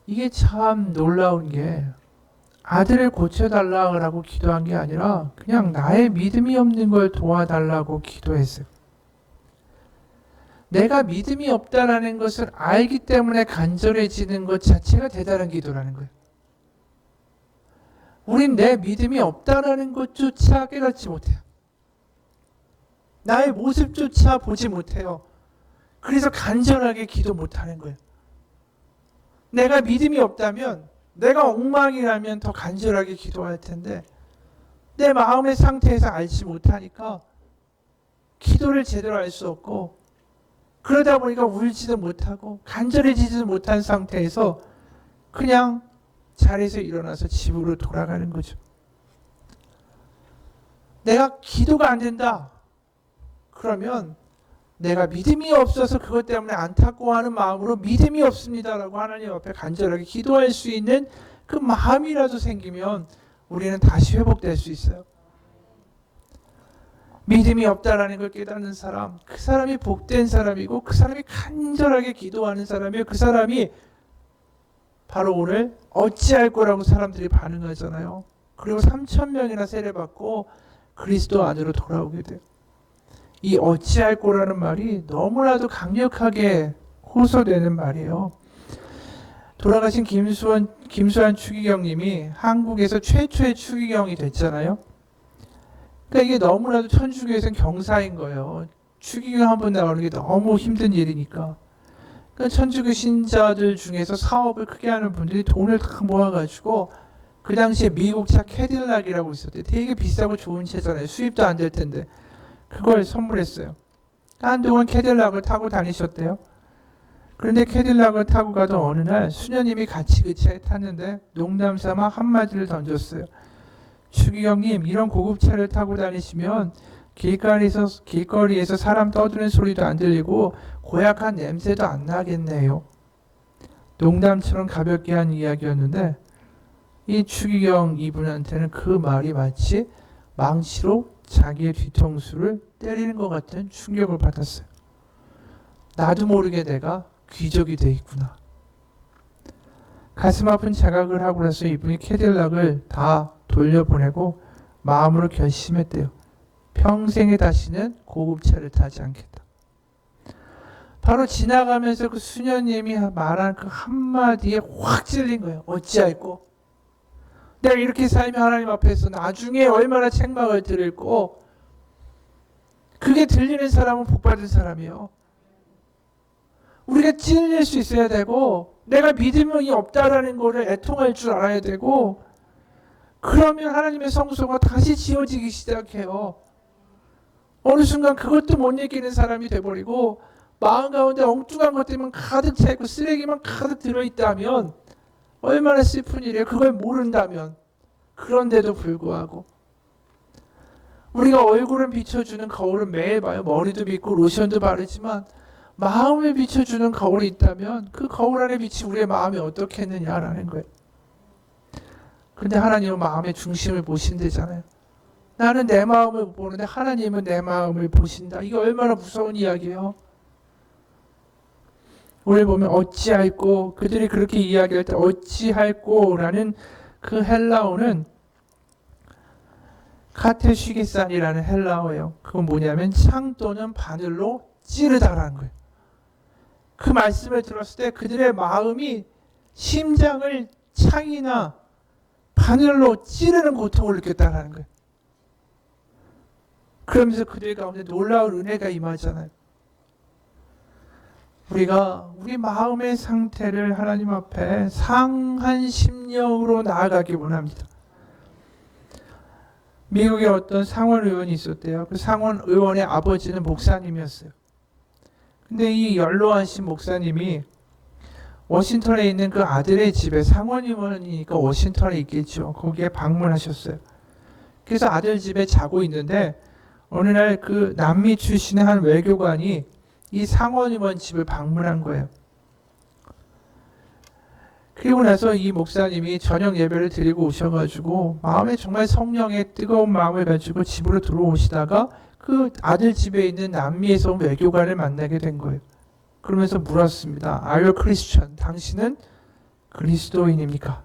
이게 참 놀라운 게 아들을 고쳐달라고 기도한 게 아니라 그냥 나의 믿음이 없는 걸 도와달라고 기도했어요. 내가 믿음이 없다라는 것을 알기 때문에 간절해지는 것 자체가 대단한 기도라는 거예요. 우린 내 믿음이 없다라는 것조차 깨닫지 못해요. 나의 모습조차 보지 못해요. 그래서 간절하게 기도 못하는 거예요. 내가 믿음이 없다면, 내가 엉망이라면 더 간절하게 기도할 텐데 내 마음의 상태에서 알지 못하니까 기도를 제대로 할 수 없고, 그러다 보니까 울지도 못하고 간절해지지도 못한 상태에서 그냥 자리에서 일어나서 집으로 돌아가는 거죠. 내가 기도가 안 된다. 그러면 내가 믿음이 없어서 그것 때문에 안타까워하는 마음으로 믿음이 없습니다라고 하나님 앞에 간절하게 기도할 수 있는 그 마음이라도 생기면 우리는 다시 회복될 수 있어요. 믿음이 없다라는 걸 깨닫는 사람, 그 사람이 복된 사람이고 그 사람이 간절하게 기도하는 사람이에요. 그 사람이 바로 오늘 어찌할 거라고 사람들이 반응하잖아요. 그리고 3,000명이나 세례받고 그리스도 안으로 돌아오게 돼요. 이 어찌할 거라는 말이 너무나도 강력하게 호소되는 말이에요. 돌아가신 김수환 추기경님이 한국에서 최초의 추기경이 됐잖아요. 그러니까 이게 너무나도 천주교에서는 경사인 거예요. 추기경 한 번 나오는 게 너무 힘든 일이니까. 그러니까 천주교 신자들 중에서 사업을 크게 하는 분들이 돈을 다 모아가지고 그 당시에 미국 차 캐딜락이라고 있었대요. 되게 비싸고 좋은 차잖아요. 수입도 안 될 텐데. 그걸 선물했어요. 한동안 캐딜락을 타고 다니셨대요. 그런데 캐딜락을 타고 가던 어느 날 수녀님이 같이 그 차에 탔는데 농담 삼아 한마디를 던졌어요. 추기경님, 이런 고급차를 타고 다니시면 길거리에서 사람 떠드는 소리도 안 들리고 고약한 냄새도 안 나겠네요. 농담처럼 가볍게 한 이야기였는데 이 추기경 이분한테는 그 말이 마치 망치로 자기의 뒤통수를 때리는 것 같은 충격을 받았어요. 나도 모르게 내가 귀족이 돼 있구나. 가슴 아픈 자각을 하고 나서 이분이 캐딜락을 다 돌려보내고 마음으로 결심했대요. 평생에 다시는 고급차를 타지 않겠다. 바로 지나가면서 그 수녀님이 말한 그 한마디에 확 찔린 거예요. 어찌할꼬? 내가 이렇게 살면 하나님 앞에서 나중에 얼마나 책망을 들을꼬? 그게 들리는 사람은 복받은 사람이에요. 우리가 찔릴 수 있어야 되고, 내가 믿음이 없다라는 거를 애통할 줄 알아야 되고, 그러면 하나님의 성소가 다시 지어지기 시작해요. 어느 순간 그것도 못 느끼는 사람이 돼버리고 마음 가운데 엉뚱한 것들만 가득 차 있고 쓰레기만 가득 들어있다면 얼마나 슬픈 일이에요. 그걸 모른다면. 그런데도 불구하고 우리가 얼굴은 비춰주는 거울은 매일 봐요. 머리도 빗고 로션도 바르지만 마음을 비춰주는 거울이 있다면 그 거울 안에 비친 우리의 마음이 어떻겠느냐라는 거예요. 근데 하나님은 마음의 중심을 보신대잖아요. 나는 내 마음을 못 보는데 하나님은 내 마음을 보신다. 이게 얼마나 무서운 이야기예요. 오늘 보면 어찌할꼬, 그들이 그렇게 이야기할 때 어찌할꼬라는 그 헬라어는 카테슈기산이라는 헬라어예요. 그건 뭐냐면 창 또는 바늘로 찌르다라는 거예요. 그 말씀을 들었을 때 그들의 마음이 심장을 창이나 바늘로 찌르는 고통을 느꼈다는 거예요. 그러면서 그들 가운데 놀라운 은혜가 임하잖아요. 우리가 우리 마음의 상태를 하나님 앞에 상한 심령으로 나아가기 원합니다. 미국에 어떤 상원 의원이 있었대요. 그 상원 의원의 아버지는 목사님이었어요. 근데 이 연로하신 목사님이 워싱턴에 있는 그 아들의 집에, 상원 의원이니까 워싱턴에 있겠죠. 거기에 방문하셨어요. 그래서 아들 집에 자고 있는데 어느 날 그 남미 출신의 한 외교관이 이 상원 의원 집을 방문한 거예요. 그리고 나서 이 목사님이 저녁 예배를 드리고 오셔가지고 마음에 정말 성령의 뜨거운 마음을 가지고 집으로 들어오시다가 그 아들 집에 있는 남미에서 온 외교관을 만나게 된 거예요. 그러면서 물었습니다. Are you Christian? 당신은 그리스도인입니까?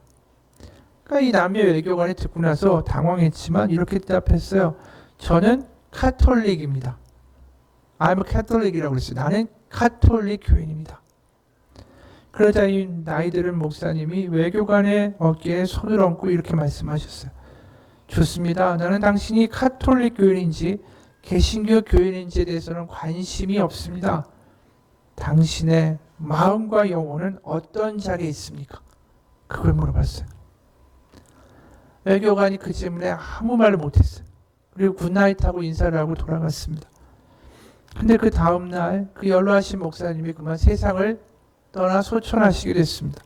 그러니까 이 남미 외교관이 듣고 나서 당황했지만 이렇게 대답했어요. 저는 카톨릭입니다. I'm a Catholic이라고 그랬어요. 나는 가톨릭 교인입니다. 그러자 이 나이 들은 목사님이 외교관의 어깨에 손을 얹고 이렇게 말씀하셨어요. 좋습니다. 나는 당신이 가톨릭 교인인지 개신교 교인인지에 대해서는 관심이 없습니다. 당신의 마음과 영혼은 어떤 자리에 있습니까? 그걸 물어봤어요. 외교관이 그 질문에 아무 말을 못했어요. 그리고 굿나잇하고 인사를 하고 돌아갔습니다. 근데 그 다음날 그 연로하신 목사님이 그만 세상을 떠나 소천하시게 됐습니다.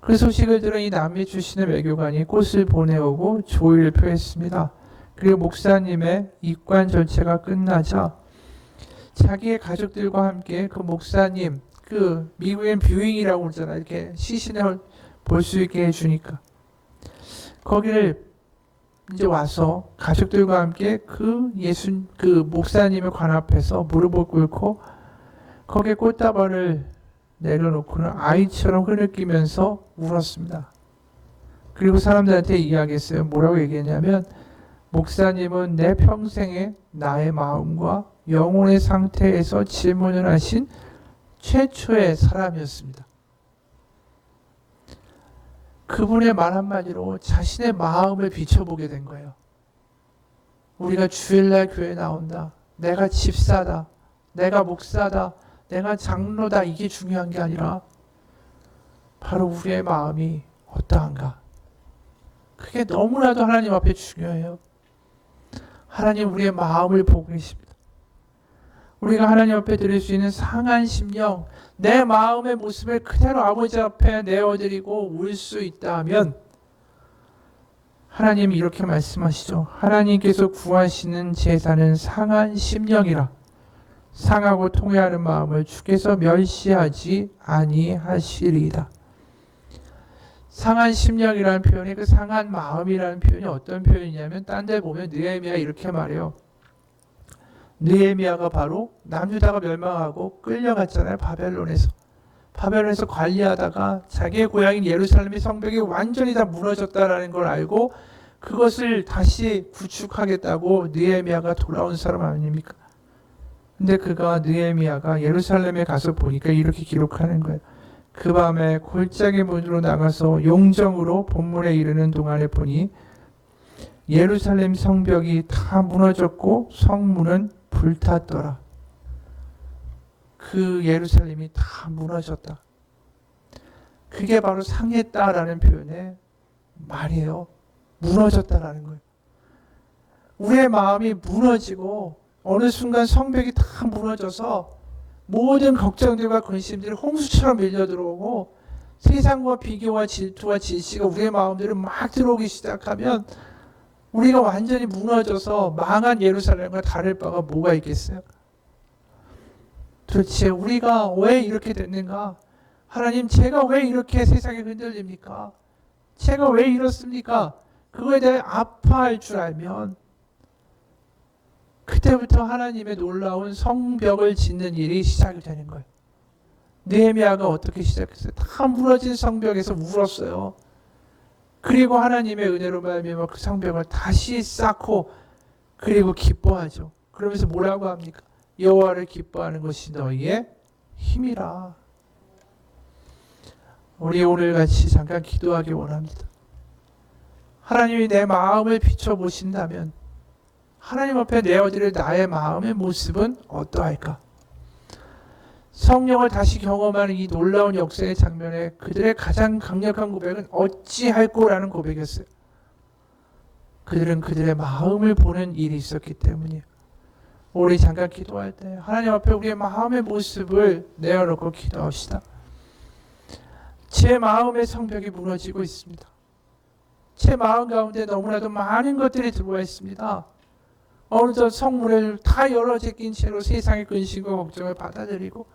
그 소식을 들은 이 남미 출신의 외교관이 꽃을 보내오고 조의를 표했습니다. 그리고 목사님의 입관 절차가 끝나자 자기의 가족들과 함께 그 목사님, 그 미국엔 뷰잉이라고 그러잖아요. 이렇게 시신을 볼 수 있게 해주니까 거기를 이제 와서 가족들과 함께 그 목사님의 관 앞에서 무릎을 꿇고 거기에 꽃다발을 내려놓고는 아이처럼 흐느끼면서 울었습니다. 그리고 사람들한테 이야기했어요. 뭐라고 얘기했냐면 목사님은 내 평생에 나의 마음과 영혼의 상태에서 질문을 하신 최초의 사람이었습니다. 그분의 말 한마디로 자신의 마음을 비춰보게 된 거예요. 우리가 주일날 교회 나온다. 내가 집사다. 내가 목사다. 내가 장로다. 이게 중요한 게 아니라 바로 우리의 마음이 어떠한가. 그게 너무나도 하나님 앞에 중요해요. 하나님 우리의 마음을 보고 계십니다. 우리가 하나님 앞에 드릴 수 있는 상한 심령, 내 마음의 모습을 그대로 아버지 앞에 내어드리고 울 수 있다면 하나님이 이렇게 말씀하시죠. 하나님께서 구하시는 제사는 상한 심령이라. 상하고 통회하는 마음을 주께서 멸시하지 아니하시리이다. 상한 심령이라는 표현이 그 상한 마음이라는 표현이 어떤 표현이냐면 딴 데 보면 느헤미야 이렇게 말해요. 느헤미야가 바로 남유다가 멸망하고 끌려갔잖아요. 바벨론에서 관리하다가 자기의 고향인 예루살렘의 성벽이 완전히 다 무너졌다라는 걸 알고 그것을 다시 구축하겠다고 느헤미야가 돌아온 사람 아닙니까? 근데 느헤미야가 예루살렘에 가서 보니까 이렇게 기록하는 거예요. 그 밤에 골짜기 문으로 나가서 용정으로 본문에 이르는 동안에 보니 예루살렘 성벽이 다 무너졌고 성문은 불탔더라. 그 예루살렘이 다 무너졌다. 그게 바로 상했다라는 표현의 말이에요. 무너졌다라는 거예요. 우리의 마음이 무너지고 어느 순간 성벽이 다 무너져서 모든 걱정들과 근심들이 홍수처럼 밀려 들어오고 세상과 비교와 질투와 질시가 우리의 마음들을 막 들어오기 시작하면 우리가 완전히 무너져서 망한 예루살렘과 다를 바가 뭐가 있겠어요? 도대체 우리가 왜 이렇게 됐는가? 하나님, 제가 왜 이렇게 세상에 흔들립니까? 제가 왜 이렇습니까? 그거에 대해 아파할 줄 알면 그때부터 하나님의 놀라운 성벽을 짓는 일이 시작이 되는 거예요. 느헤미야가 어떻게 시작했어요? 다 무너진 성벽에서 울었어요. 그리고 하나님의 은혜로 말미암아 그 성벽을 다시 쌓고 그리고 기뻐하죠. 그러면서 뭐라고 합니까? 여호와를 기뻐하는 것이 너희의 힘이라. 우리 오늘 같이 잠깐 기도하기 원합니다. 하나님이 내 마음을 비춰보신다면 하나님 앞에 내어드릴 나의 마음의 모습은 어떠할까? 성령을 다시 경험하는 이 놀라운 역사의 장면에 그들의 가장 강력한 고백은 어찌할꼬라는 고백이었어요. 그들은 그들의 마음을 보는 일이 있었기 때문이에요. 우리 잠깐 기도할 때 하나님 앞에 우리의 마음의 모습을 내어놓고 기도합시다. 제 마음의 성벽이 무너지고 있습니다. 제 마음 가운데 너무나도 많은 것들이 들어와 있습니다. 어느덧 성문을 다 열어 제낀 채로 세상의 근심과 걱정을 받아들이고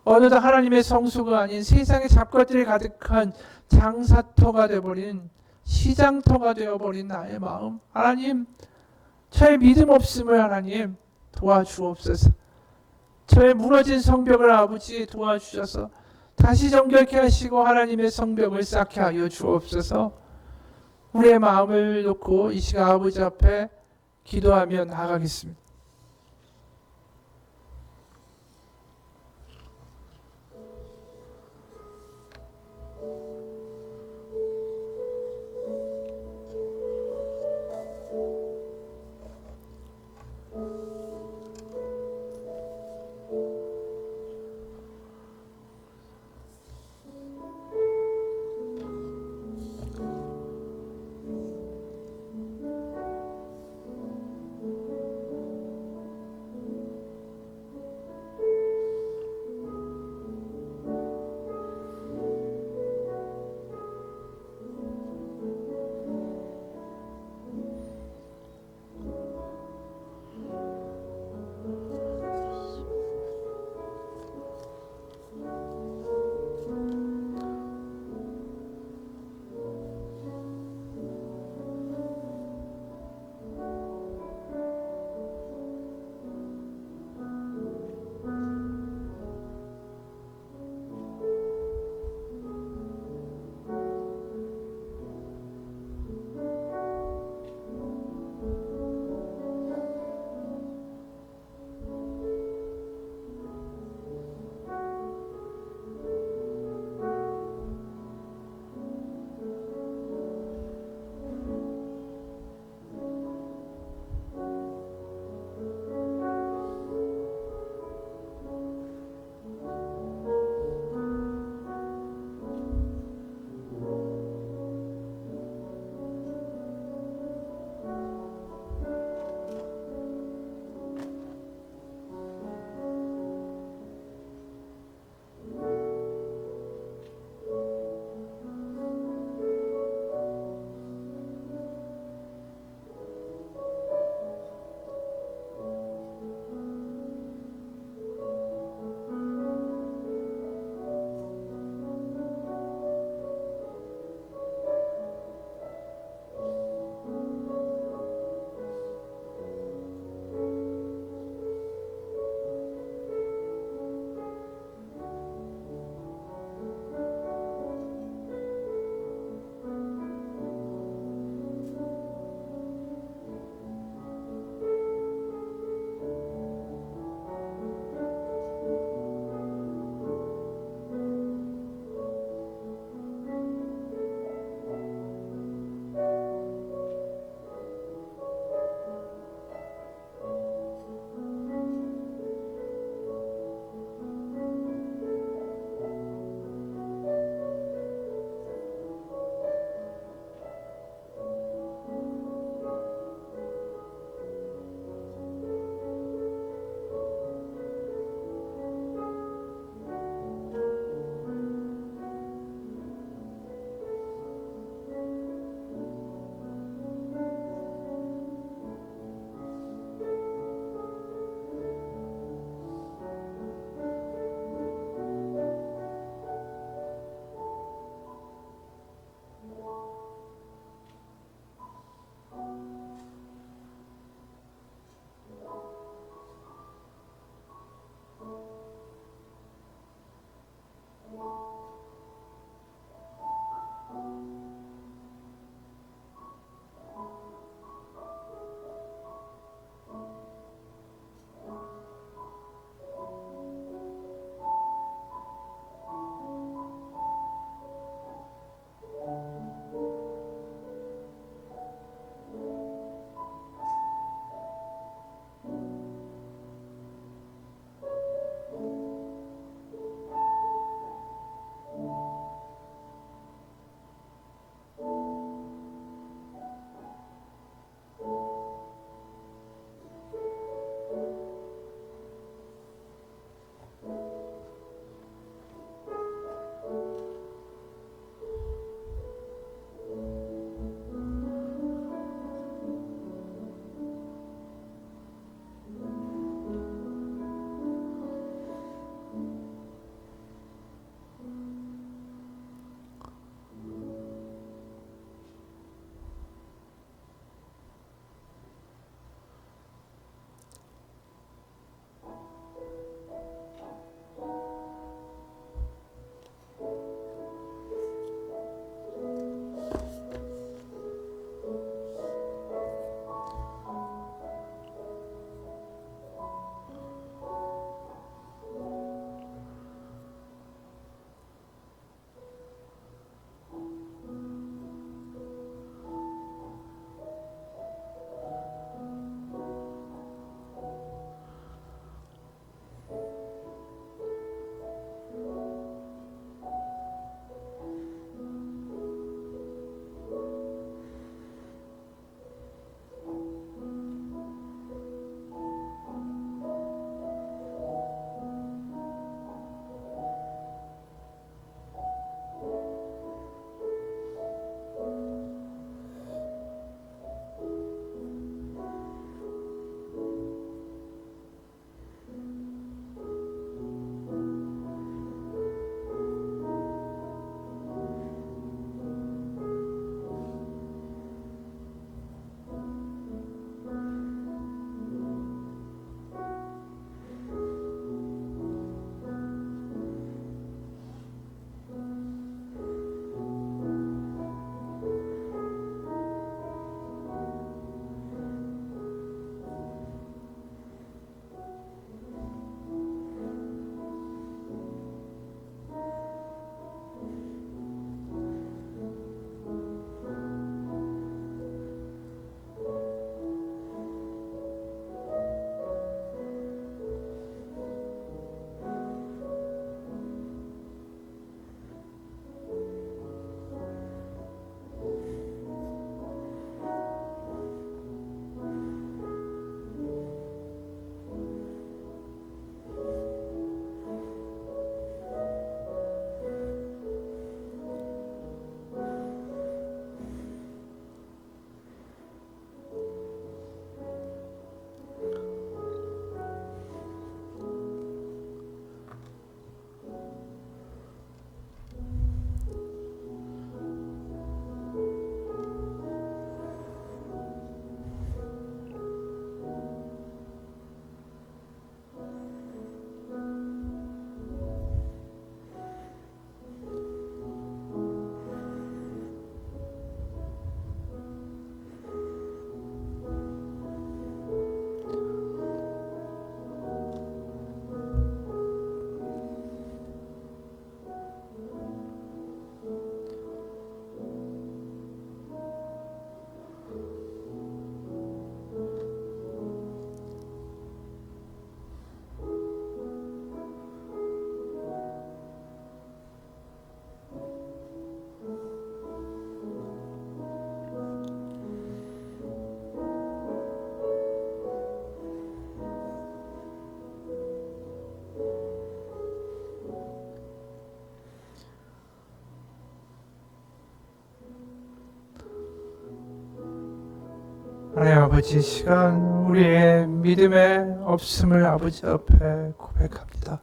어느덧 하나님의 성수가 아닌 세상의 잡것들이 가득한 장사터가 되어버린 시장터가 되어버린 나의 마음. 하나님, 저의 믿음 없음을 하나님 도와주옵소서. 저의 무너진 성벽을 아버지 도와주셔서 다시 정결케 하시고 하나님의 성벽을 쌓게 하여 주옵소서. 우리의 마음을 놓고 이 시간 아버지 앞에 기도하며 나아가겠습니다. 하나님 아버지, 이 시간 우리의 믿음의 없음을 아버지 앞에 고백합니다.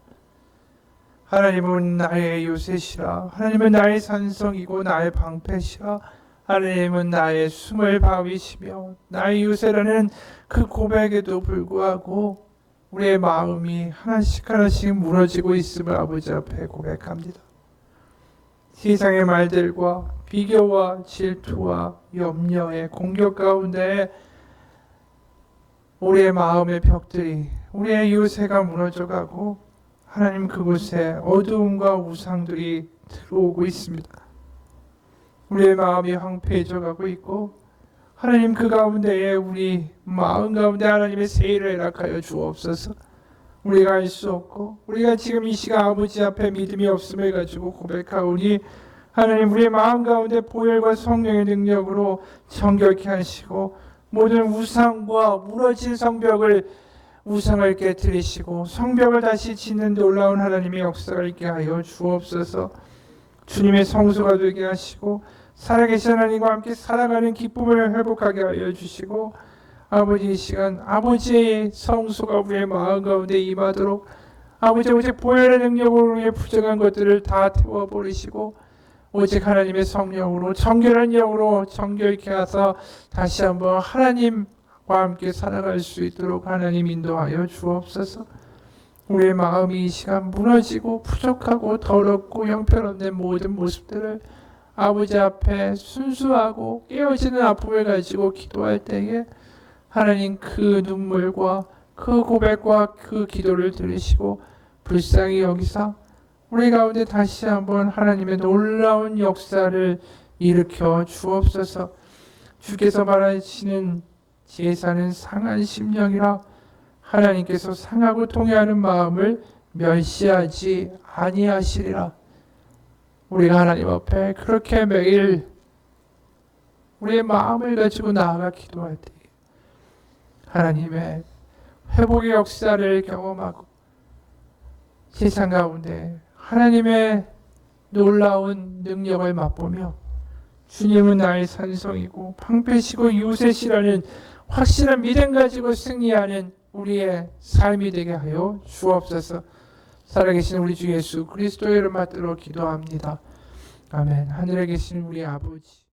하나님은 나의 요새시라. 하나님은 나의 산성이고 나의 방패시라. 하나님은 나의 숨을 바위시며 나의 요새라는 그 고백에도 불구하고 우리의 마음이 하나씩 하나씩 무너지고 있음을 아버지 앞에 고백합니다. 세상의 말들과 비교와 질투와 염려의 공격 가운데 우리의 마음의 벽들이, 우리의 요새가 무너져가고 하나님 그곳에 어두움과 우상들이 들어오고 있습니다. 우리의 마음이 황폐해져 가고 있고 하나님 그 가운데에 우리 마음 가운데 하나님의 세일을 허락하여 주옵소서. 우리가 알 수 없고 우리가 지금 이 시간 아버지 앞에 믿음이 없음을 가지고 고백하오니 하나님 우리의 마음 가운데 보혈과 성령의 능력으로 정결케 하시고 모든 우상과 무너진 성벽을 우상을 깨뜨리시고 성벽을 다시 짓는 놀라운 하나님의 역사가 있게 하여 주옵소서. 주님의 성소가 되게 하시고 살아계신 하나님과 함께 살아가는 기쁨을 회복하게 하여 주시고 아버지 이 시간 아버지의 성소가 우리의 마음 가운데 임하도록 아버지 오직 보혈의 능력으로 우리의 부정한 것들을 다 태워버리시고 오직 하나님의 성령으로 정결한 영으로 정결케 하사 다시 한번 하나님과 함께 살아갈 수 있도록 하나님 인도하여 주옵소서. 우리의 마음이 이 시간 무너지고 부족하고 더럽고 형편없는 모든 모습들을 아버지 앞에 순수하고 깨어지는 아픔을 가지고 기도할 때에 하나님 그 눈물과 그 고백과 그 기도를 들으시고 불쌍히 여기사 우리 가운데 다시 한번 하나님의 놀라운 역사를 일으켜 주옵소서. 주께서 말하시는 제사는 상한 심령이라 하나님께서 상하고 통회하는 마음을 멸시하지 아니하시리라. 우리가 하나님 앞에 그렇게 매일 우리의 마음을 가지고 나아가 기도할 때 하나님의 회복의 역사를 경험하고 세상 가운데 하나님의 놀라운 능력을 맛보며 주님은 나의 산성이고 방패시고 요새시라는 확실한 믿음 가지고 승리하는 우리의 삶이 되게 하여 주옵소서. 살아계신 우리 주 예수 그리스도의 이름 받들어 기도합니다. 아멘. 하늘에 계신 우리 아버지